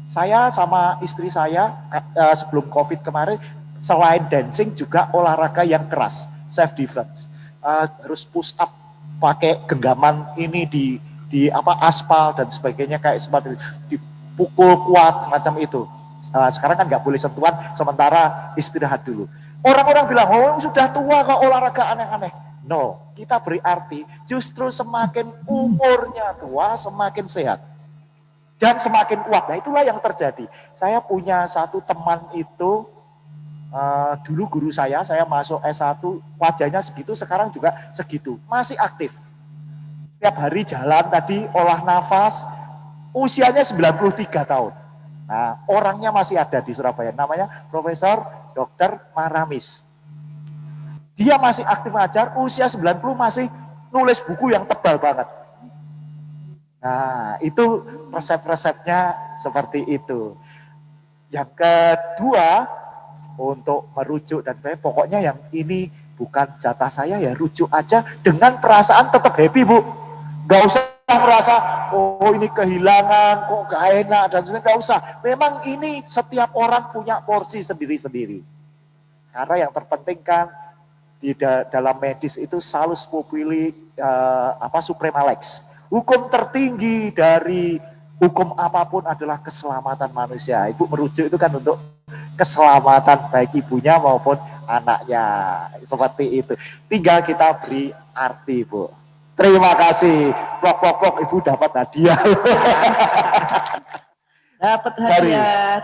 Saya sama istri saya sebelum COVID kemarin selain dancing juga olahraga yang keras, self defense. Harus push up pakai genggaman ini di aspal dan sebagainya, kayak seperti dipukul kuat semacam itu. Sekarang kan nggak boleh sentuhan, sementara istirahat dulu. Orang-orang bilang, oh sudah tua kok olahraga aneh-aneh. No, kita beri arti justru semakin umurnya tua semakin sehat. Dan semakin kuat. Nah, itulah yang terjadi. Saya punya satu teman itu, dulu guru saya masuk S1, wajahnya segitu, sekarang juga segitu. Masih aktif. Setiap hari jalan tadi, olah nafas, usianya 93 tahun. Nah, orangnya masih ada di Surabaya, namanya Profesor Dr. Maramis. Dia masih aktif ngajar, usia 90 masih nulis buku yang tebal banget. Nah, itu resep-resepnya seperti itu. Yang kedua, untuk merujuk dan pokoknya yang ini bukan jatah saya, ya rujuk aja dengan perasaan tetap happy, Bu. Gak usah merasa, oh ini kehilangan, kok gak enak, dan sebagainya, gak usah. Memang ini setiap orang punya porsi sendiri-sendiri. Karena yang terpenting kan, di dalam medis itu salus populi suprema lex. Hukum tertinggi dari hukum apapun adalah keselamatan manusia. Ibu merujuk itu kan untuk keselamatan baik ibunya maupun anaknya. Seperti itu. Tinggal kita beri arti, Bu. Terima kasih. Vlog Ibu dapat hadiah.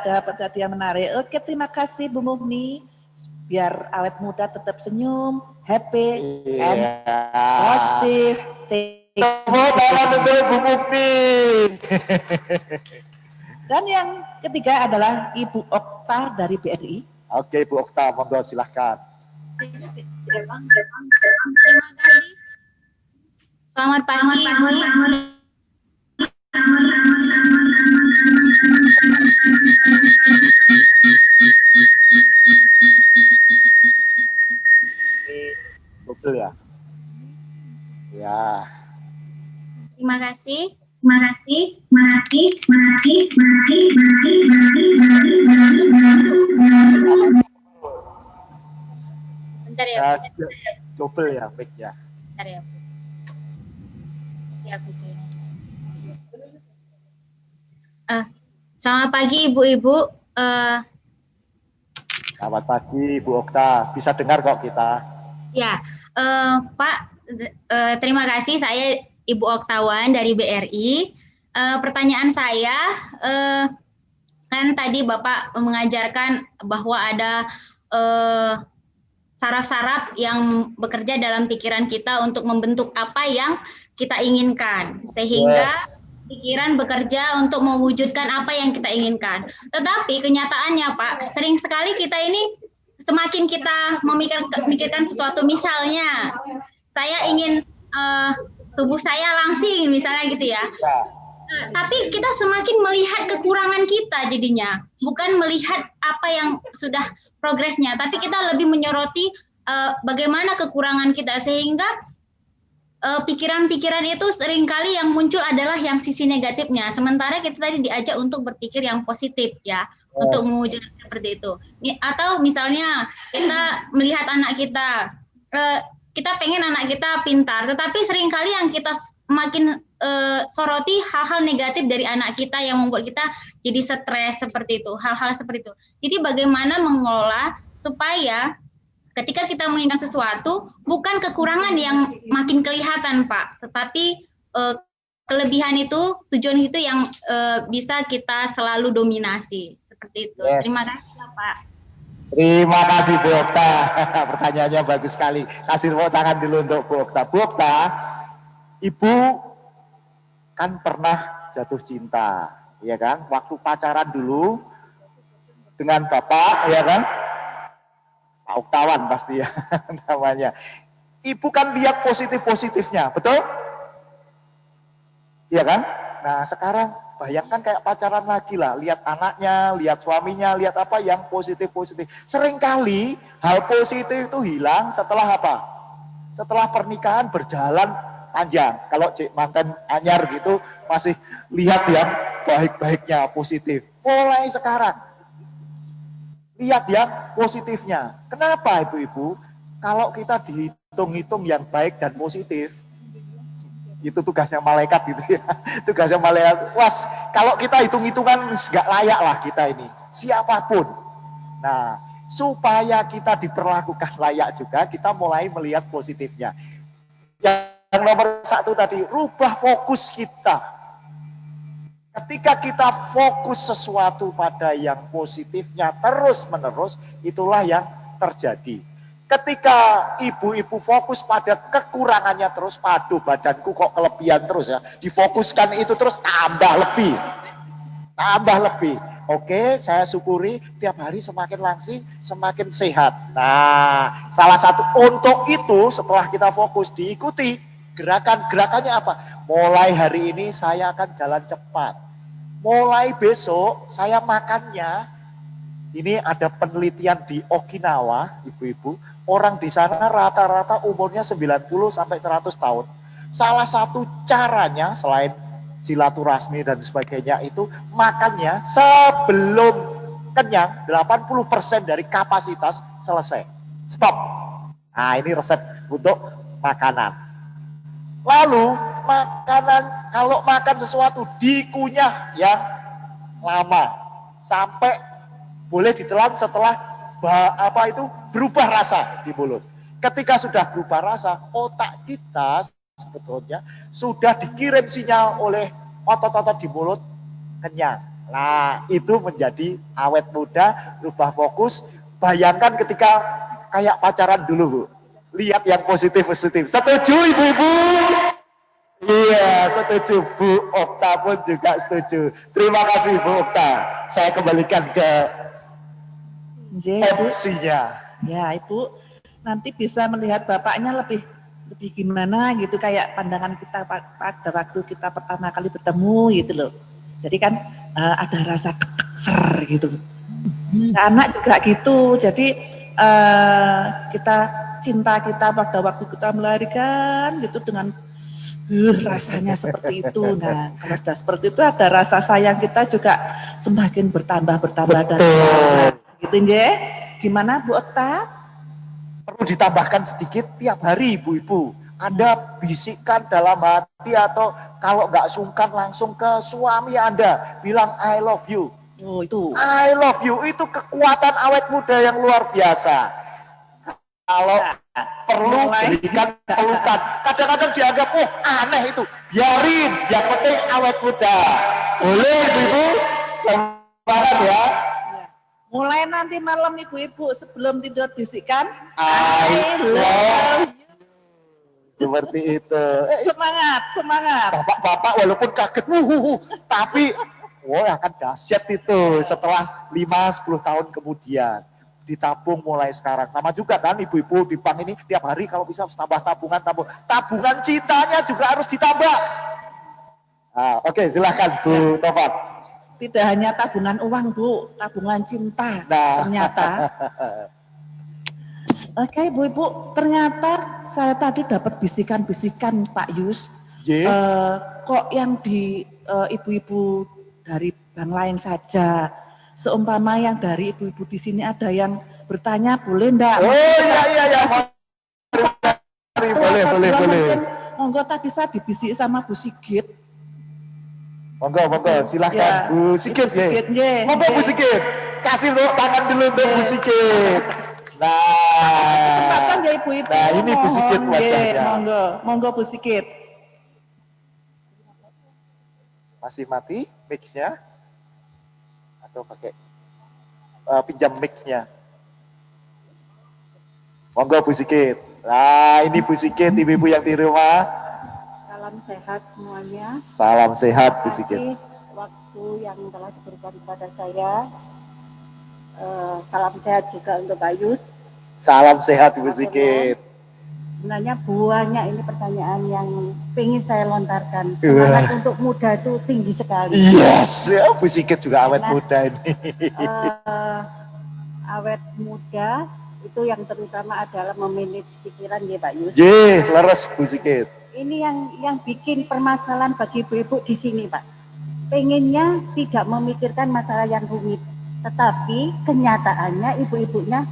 Dapat hadiah menarik. Oke, terima kasih Bu Mukni. Biar awet muda tetap senyum, happy, and positive. Tepuk tangan untuk Bu Mukti. Dan yang ketiga adalah Ibu Okta dari BRI. Oke, Bu Okta, monggo silahkan. Terima kasih. Selamat pagi, Ibu. Betul ya? Ya. Terima kasih. Bentar ya. double ya mic-nya. Bentar ya, Bu. Ya, aku join. Selamat pagi Ibu-Ibu. Selamat pagi Bu Okta, bisa dengar kok kita. Ya, Pak, terima kasih. Saya Ibu Oktawan dari BRI. Pertanyaan saya, kan tadi Bapak mengajarkan bahwa ada saraf-saraf yang bekerja dalam pikiran kita untuk membentuk apa yang kita inginkan, sehingga pikiran bekerja untuk mewujudkan apa yang kita inginkan. Tetapi kenyataannya Pak, sering sekali kita ini semakin kita memikirkan sesuatu, misalnya saya ingin tubuh saya langsing misalnya gitu ya. Tapi kita semakin melihat kekurangan kita jadinya, bukan melihat apa yang sudah progresnya, tapi kita lebih menyoroti bagaimana kekurangan kita, sehingga pikiran-pikiran itu seringkali yang muncul adalah yang sisi negatifnya, sementara kita tadi diajak untuk berpikir yang positif ya, untuk mewujudkan seperti itu. Atau misalnya kita melihat anak kita, kita pengen anak kita pintar, tetapi seringkali yang kita makin soroti hal-hal negatif dari anak kita yang membuat kita jadi stres seperti itu, hal-hal seperti itu. Jadi bagaimana mengelola supaya ketika kita menginginkan sesuatu, bukan kekurangan yang makin kelihatan, Pak, tetapi kelebihan itu, tujuan itu yang bisa kita selalu dominasi, seperti itu. Terima kasih, Pak. Terima kasih Bu Okta, pertanyaannya bagus sekali. Kasih tepuk tangan dulu untuk Bu Okta. Bu Okta, Ibu kan pernah jatuh cinta, ya kan? Waktu pacaran dulu dengan Bapak, ya kan? Pak Oktawan pasti ya namanya. Ibu kan lihat positif-positifnya, betul? Iya kan? Nah sekarang bayangkan kayak pacaran lagi lah, lihat anaknya, lihat suaminya, lihat apa yang positif-positif. Seringkali hal positif itu hilang setelah apa? Setelah pernikahan berjalan panjang. Kalau cek makan anyar gitu masih lihat yang baik-baiknya positif. Mulai sekarang lihat yang positifnya. Kenapa Ibu-Ibu? Kalau kita dihitung-hitung yang baik dan positif, itu tugasnya malaikat gitu ya. Tugasnya malaikat. Was, kalau kita hitung-hitungan nggak layak lah kita ini. Siapapun. Nah, supaya kita diperlakukan layak juga, kita mulai melihat positifnya. Yang nomor satu tadi, rubah fokus kita. Ketika kita fokus sesuatu pada yang positifnya terus-menerus, itulah yang terjadi. Ketika ibu-ibu fokus pada kekurangannya terus, padu badanku kok kelebihan terus ya, difokuskan itu terus tambah lebih. Oke, saya syukuri tiap hari semakin langsing, semakin sehat. Nah, salah satu untuk itu setelah kita fokus diikuti gerakannya apa? Mulai hari ini saya akan jalan cepat. Mulai besok saya makannya, ini ada penelitian di Okinawa, ibu-ibu, orang di sana rata-rata umurnya 90 sampai 100 tahun. Salah satu caranya selain silaturahmi dan sebagainya itu makannya sebelum kenyang 80% dari kapasitas selesai. Stop. Nah, ini resep untuk makanan. Lalu makanan, kalau makan sesuatu dikunyah yang lama sampai boleh ditelan setelah berubah rasa di mulut. Ketika sudah berubah rasa, otak kita sebetulnya sudah dikirim sinyal oleh otot-otot di mulut kenyang. Nah, itu menjadi awet muda, rubah fokus. Bayangkan ketika kayak pacaran dulu, Bu. Lihat yang positif-positif. Setuju Ibu-ibu? Iya, setuju. Bu Okta pun juga setuju. Terima kasih Bu Okta. Saya kembalikan ke MC-nya. Ya, Ibu nanti bisa melihat bapaknya lebih gimana gitu, kayak pandangan kita pada waktu kita pertama kali bertemu gitu loh. Jadi kan ada rasa ser gitu. Anak juga gitu. Jadi cinta kita pada waktu kita melahirkan gitu dengan rasanya seperti itu. Nah, kalau sudah seperti itu ada rasa sayang kita juga semakin bertambah dan gitu, Nje. Gimana Bu Okta? Perlu ditambahkan sedikit, tiap hari ibu-ibu, Anda bisikkan dalam hati atau kalau nggak sungkan langsung ke suami Anda, bilang I love you. Oh itu. I love you, itu kekuatan awet muda yang luar biasa. Kalau perlu berikan pelukan. Kadang-kadang dianggap, oh aneh itu. Biarin, yang penting awet muda. Boleh ibu-ibu, semangat ya. Mulai nanti malam ibu-ibu sebelum tidur bisikkan I love you. Seperti itu. Semangat, semangat. Bapak-bapak walaupun kaget, tapi akan dahsyat itu setelah 5-10 tahun kemudian. Ditabung mulai sekarang. Sama juga kan ibu-ibu di bank ini tiap hari kalau bisa harus tambah tabungan. Tabungan cintanya juga harus ditambah. Oke, silakan Bu Taufan. Tidak hanya tabungan uang Bu, tabungan cinta ternyata. Oke Bu-ibu, ternyata saya tadi dapat bisikan-bisikan Pak Yus. Kok yang di ibu-ibu dari bank lain saja, seumpama yang dari ibu-ibu di sini ada yang bertanya boleh enggak? Oh iya. Boleh. Monggo tadi saya dibisik sama Bu Sigit. Monggo, silahkan Bu Sigit. Monggo Bu Sigit, kasih tangan dulu untuk Bu Sigit. Kesempatan ya ibu-ibu. Nah ini Bu Sigit wajahnya. Monggo Bu Sigit. Masih mati mic-nya? Atau pakai pinjam mic-nya? Monggo Bu Sigit. Nah ini Bu Sigit, ibu-ibu yang di rumah. Salam sehat semuanya. Salam sehat Bu Sigit. Terima kasih waktu yang telah diberikan kepada saya. Salam sehat juga untuk Pak Yus. Salam sehat Bu Sigit. Sebenarnya banyak ini pertanyaan yang ingin saya lontarkan. Semangat untuk muda itu tinggi sekali. Yes, ya, Bu Sigit juga awet muda ini. Awet muda itu yang terutama adalah memanage pikiran ya Pak Yus. Leres Bu Sigit. Ini yang bikin permasalahan bagi ibu-ibu di sini Pak. Pengennya tidak memikirkan masalah yang rumit. Tetapi kenyataannya ibu-ibunya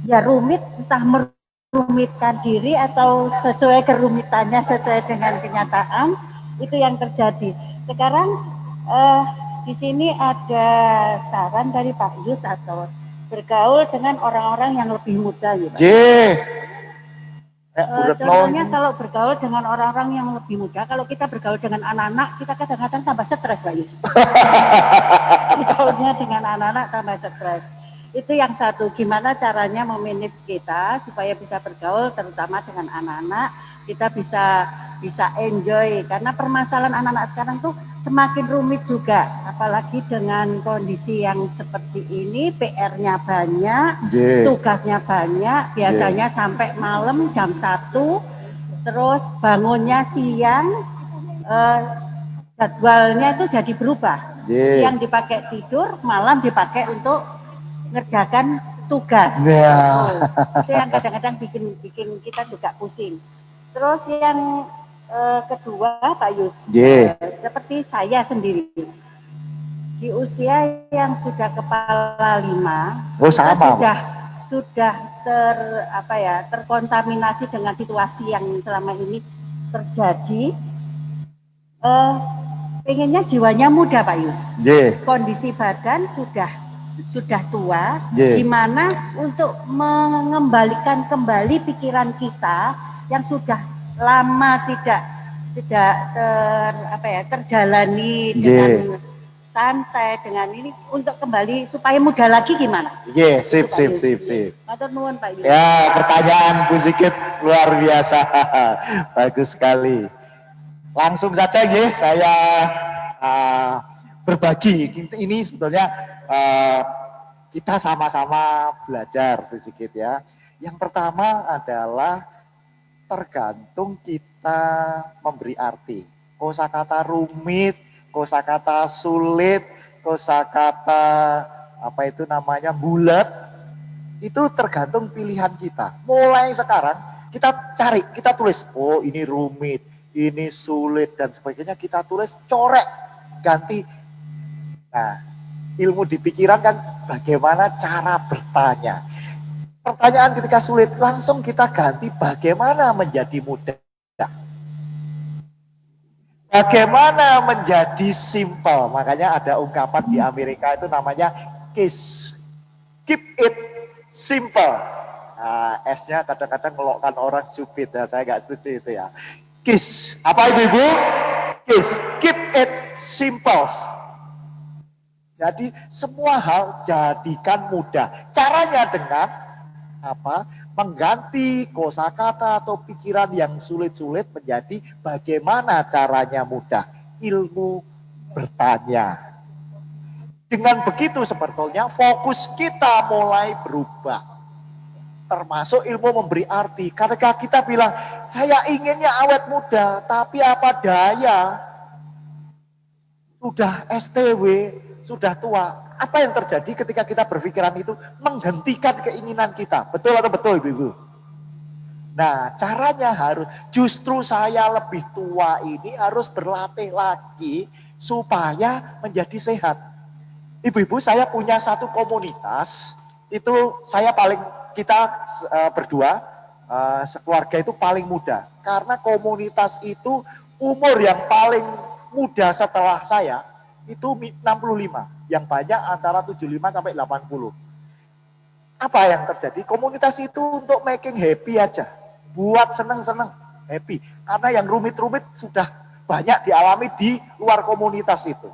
ya rumit, entah merumitkan diri atau sesuai kerumitannya sesuai dengan kenyataan, itu yang terjadi. Sekarang di sini ada saran dari Pak Yus atau bergaul dengan orang-orang yang lebih muda gitu. Contohnya kalau bergaul dengan orang-orang yang lebih muda, kalau kita bergaul dengan anak-anak, kita kadang-kadang tambah stres Pak Yus. Bergaulnya dengan anak-anak tambah stres. Itu yang satu, gimana caranya memanage kita supaya bisa bergaul terutama dengan anak-anak, kita bisa enjoy, karena permasalahan anak-anak sekarang tuh semakin rumit juga, apalagi dengan kondisi yang seperti ini, PR-nya banyak, tugasnya banyak, biasanya sampai malam jam 1, terus bangunnya siang, jadwalnya itu jadi berubah, siang dipakai tidur, malam dipakai untuk ngerjakan tugas. Itu yang kadang-kadang bikin kita juga pusing. Terus yang kedua Pak Yus, seperti saya sendiri di usia yang sudah kepala 5, sudah terkontaminasi dengan situasi yang selama ini terjadi. Pengennya jiwanya muda Pak Yus, kondisi badan sudah tua, gimana untuk mengembalikan kembali pikiran kita yang sudah lama tidak terjalani dengan santai, dengan ini untuk kembali supaya muda lagi gimana? Sip. Matur nuwun Pak Yus. Ya, pertanyaan Bu Sigit luar biasa. Bagus sekali. Langsung saja saya berbagi. Ini sebetulnya kita sama-sama belajar Bu Sigit ya. Yang pertama adalah tergantung kita memberi arti. Kosakata rumit, kosakata sulit, kosakata bulat, itu tergantung pilihan kita. Mulai sekarang kita cari, kita tulis, oh ini rumit, ini sulit dan sebagainya, kita tulis, corek, ganti. Nah, ilmu di pikiran kan bagaimana cara bertanya. pertanyaan ketika sulit, langsung kita ganti bagaimana menjadi mudah. Bagaimana menjadi simple. Makanya ada ungkapan di Amerika itu namanya KISS. Keep it simple. Nah, S-nya kadang-kadang melokkan orang stupid. Nah, saya nggak setuju itu ya. KISS. Apa ibu-ibu? KISS. Keep it simple. Jadi semua hal jadikan mudah. Caranya dengan apa? Mengganti kosakata atau pikiran yang sulit-sulit menjadi bagaimana caranya mudah. Ilmu bertanya. Dengan begitu sebetulnya fokus kita mulai berubah. Termasuk ilmu memberi arti. Karena kita bilang, saya inginnya awet muda, tapi apa daya? Sudah STW, sudah tua. Apa yang terjadi ketika kita berpikiran itu menghentikan keinginan kita? Betul atau betul ibu-ibu? Nah caranya harus, justru saya lebih tua ini harus berlatih lagi supaya menjadi sehat. Ibu-ibu, saya punya satu komunitas, itu kita berdua, sekeluarga itu paling muda. Karena komunitas itu umur yang paling muda setelah saya, itu 65, yang banyak antara 75 sampai 80. Apa yang terjadi? Komunitas itu untuk making happy aja, buat seneng-seneng, happy. Karena yang rumit-rumit sudah banyak dialami di luar komunitas itu.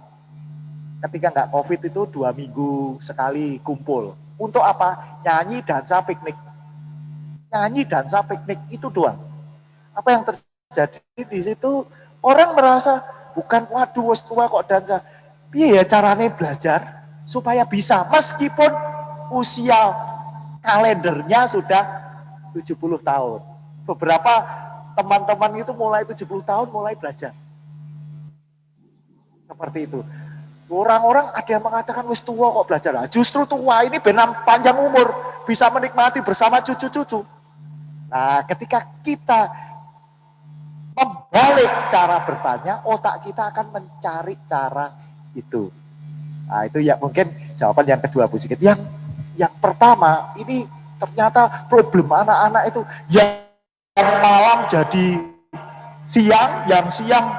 Ketika nggak COVID itu 2 minggu sekali kumpul. Untuk apa? Nyanyi, dansa, piknik. Nyanyi, dansa, piknik, itu doang. Apa yang terjadi di situ? Orang merasa, bukan waduh wis tua kok dansa. Iya ya caranya belajar supaya bisa meskipun usia kalendernya sudah 70 tahun. Beberapa teman-teman itu mulai 70 tahun mulai belajar. Seperti itu. Orang-orang ada yang mengatakan wis tua kok belajar. Nah, justru tua ini benam panjang umur, bisa menikmati bersama cucu-cucu. Nah, ketika kita membalik cara bertanya, otak kita akan mencari cara itu. Nah, itu ya mungkin jawaban yang kedua Bu Sigit. Yang pertama ini ternyata problem anak-anak itu yang malam jadi siang, yang siang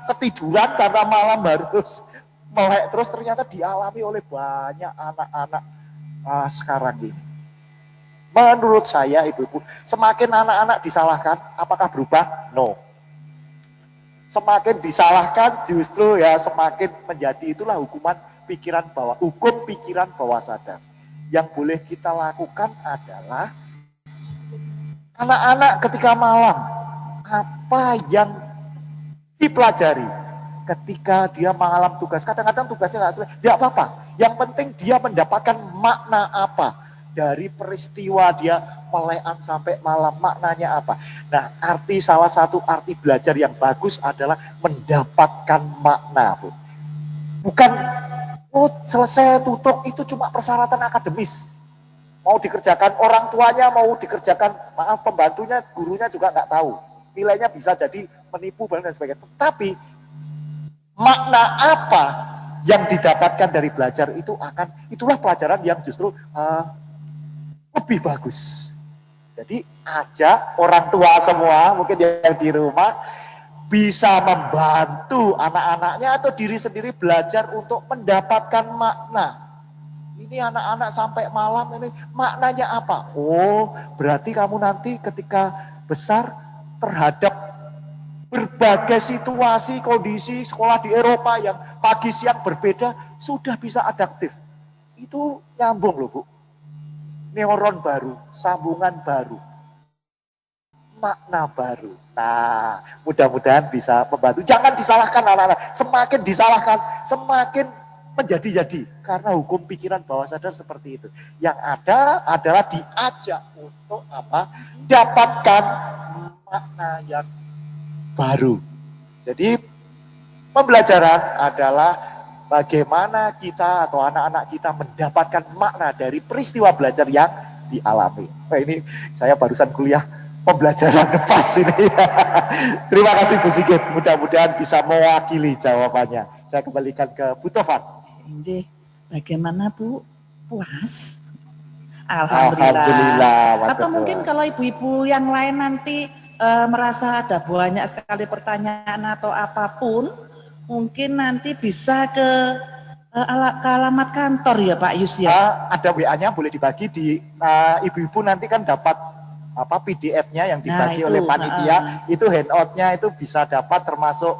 ketiduran karena malam harus melek terus, ternyata dialami oleh banyak anak-anak sekarang ini. Menurut saya ibu-ibu, semakin anak-anak disalahkan, apakah berubah? No. Semakin disalahkan justru ya semakin menjadi itulah hukum pikiran bawah sadar. Yang boleh kita lakukan adalah anak-anak ketika malam apa yang dipelajari ketika dia mengalam tugas. Kadang-kadang tugasnya nggak selesai, tidak apa-apa. Yang penting dia mendapatkan makna apa dari peristiwa dia melekan sampai malam, maknanya apa. Nah, salah satu arti belajar yang bagus adalah mendapatkan makna, Bu. Bukan selesai tutup itu cuma persyaratan akademis. Mau dikerjakan orang tuanya, mau dikerjakan pembantunya, gurunya juga nggak tahu. Nilainya bisa jadi menipu dan sebagainya. Tetapi makna apa yang didapatkan dari belajar itu itulah pelajaran yang justru lebih bagus. Jadi ajak orang tua semua, mungkin yang di rumah, bisa membantu anak-anaknya atau diri sendiri belajar untuk mendapatkan makna. Ini anak-anak sampai malam ini maknanya apa? Oh, berarti kamu nanti ketika besar terhadap berbagai situasi, kondisi sekolah di Eropa yang pagi siang berbeda, sudah bisa adaptif. Itu nyambung loh Bu. Neuron baru, sambungan baru, makna baru. Nah, mudah-mudahan bisa membantu. Jangan disalahkan anak-anak. Semakin disalahkan, semakin menjadi-jadi. Karena hukum pikiran bawah sadar seperti itu. Yang ada adalah diajak untuk apa? Dapatkan makna yang baru. Jadi pembelajaran adalah bagaimana kita atau anak-anak kita mendapatkan makna dari peristiwa belajar yang dialami. Nah, ini saya barusan kuliah pembelajaran pas ini. Terima kasih Bu Sigit, mudah-mudahan bisa mewakili jawabannya. Saya kembalikan ke Bu Tovan. Bagaimana Bu? Puas? Alhamdulillah. Atau Mas mungkin Ketua. kalau ibu-ibu yang lain nanti merasa ada banyak sekali pertanyaan atau apapun, mungkin nanti bisa ke alamat kantor ya Pak Yus ya. Ada WA-nya boleh dibagi di ibu-ibu nanti kan dapat apa PDF-nya yang dibagi itu, oleh panitia, itu handout-nya itu bisa dapat termasuk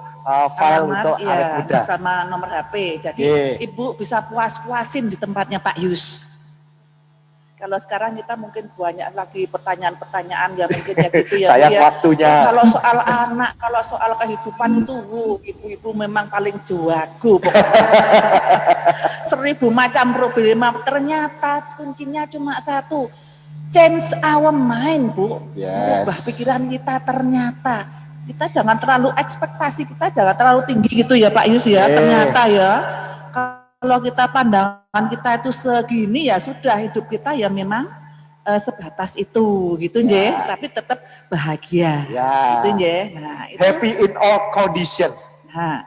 file alamat, untuk awet muda. sama nomor HP. Jadi ibu bisa puas-puasin di tempatnya Pak Yus. Kalau sekarang kita mungkin banyak lagi pertanyaan-pertanyaan ya mungkin ya gitu ya. Sayang waktunya. Kalau soal anak, kalau soal kehidupan itu ibu-ibu memang paling jago. 1000 macam problema, ternyata kuncinya cuma satu. Change our mind, Bu. Merubah pikiran kita ternyata. Kita jangan terlalu ekspektasi, kita jangan terlalu tinggi gitu ya Pak Yus ya. Ternyata ya. Kalau kita pandangan kita itu segini ya sudah hidup kita ya memang sebatas itu gitu nje, tapi tetap bahagia. Gitu nje. Nah, itu happy in all condition. Nah,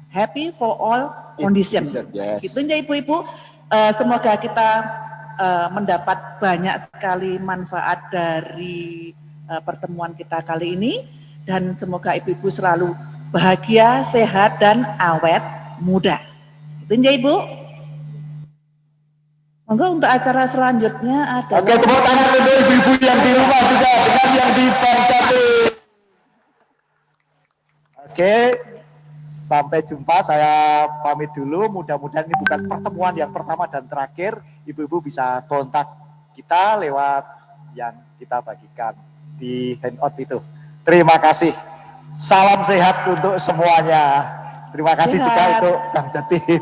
happy for all condition. Gitu nje ibu-ibu. Semoga kita mendapat banyak sekali manfaat dari pertemuan kita kali ini dan semoga ibu-ibu selalu bahagia, sehat dan awet muda. Itu ya Ibu. Monggo untuk acara selanjutnya ada. Oke, tepuk tangan untuk ibu-ibu yang di rumah juga dengan yang di Bang Jatim. Oke, sampai jumpa. Saya pamit dulu. Mudah-mudahan ini bukan pertemuan yang pertama dan terakhir. Ibu-ibu bisa kontak kita lewat yang kita bagikan di handout itu. Terima kasih. Salam sehat untuk semuanya. Terima kasih juga untuk Bang Jatim.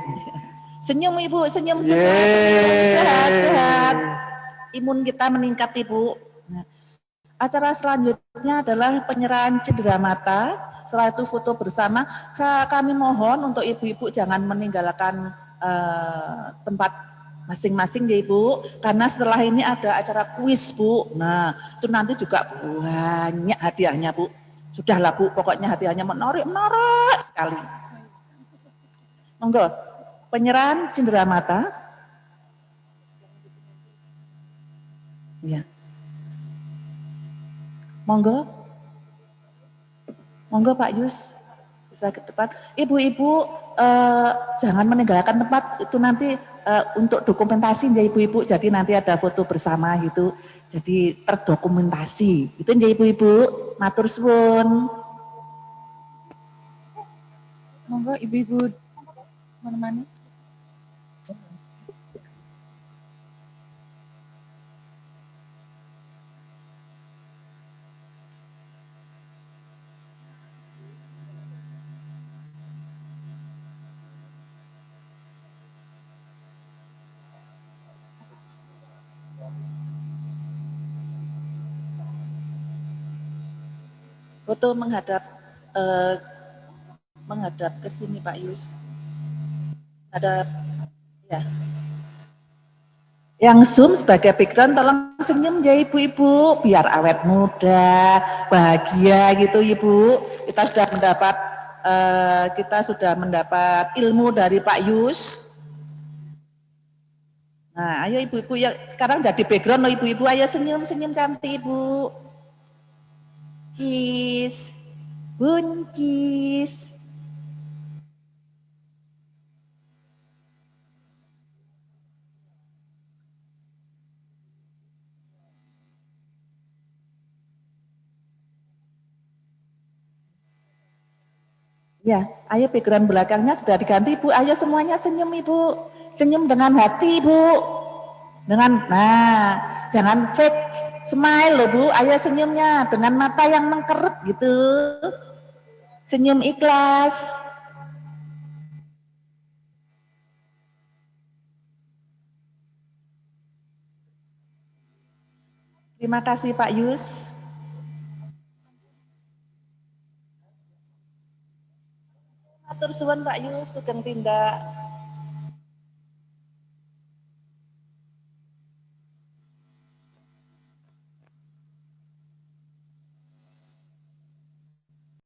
Senyum Ibu, senyum sehat. Imun kita meningkat Ibu. Nah, acara selanjutnya adalah penyerahan cendera mata. Setelah itu foto bersama. Kami mohon untuk ibu-ibu jangan meninggalkan tempat masing-masing ya Ibu. Karena setelah ini ada acara kuis Bu. Nah itu nanti juga banyak hadiahnya Bu. Sudahlah Bu, pokoknya hadiahnya menarik sekali. Monggo, penyerahan cendera mata. Ya. Monggo. Monggo Pak Yus, bisa ke depan. Ibu-ibu jangan meninggalkan tempat itu nanti untuk dokumentasi ya ibu-ibu. Jadi nanti ada foto bersama gitu. Jadi terdokumentasi. Itu ya ibu-ibu. Matur suwun. Monggo ibu-ibu menemani. Foto menghadap ke sini Pak Yus. Ada ya. Yang Zoom sebagai background tolong senyum ya ibu-ibu biar awet muda, bahagia gitu Ibu. Kita sudah mendapat ilmu dari Pak Yus. Nah, ayo ibu-ibu ya sekarang jadi background loh ibu-ibu, ayo senyum-senyum cantik Ibu. Buncis. Ya, ayo background belakangnya sudah diganti Bu. Ayo semuanya senyum Ibu. Senyum dengan hati Bu. Jangan fake smile loh Bu. Ayo senyumnya dengan mata yang mengkerut gitu. Senyum ikhlas. Terima kasih Pak Yus. Matur suwun Pak Yus, sugeng tindak.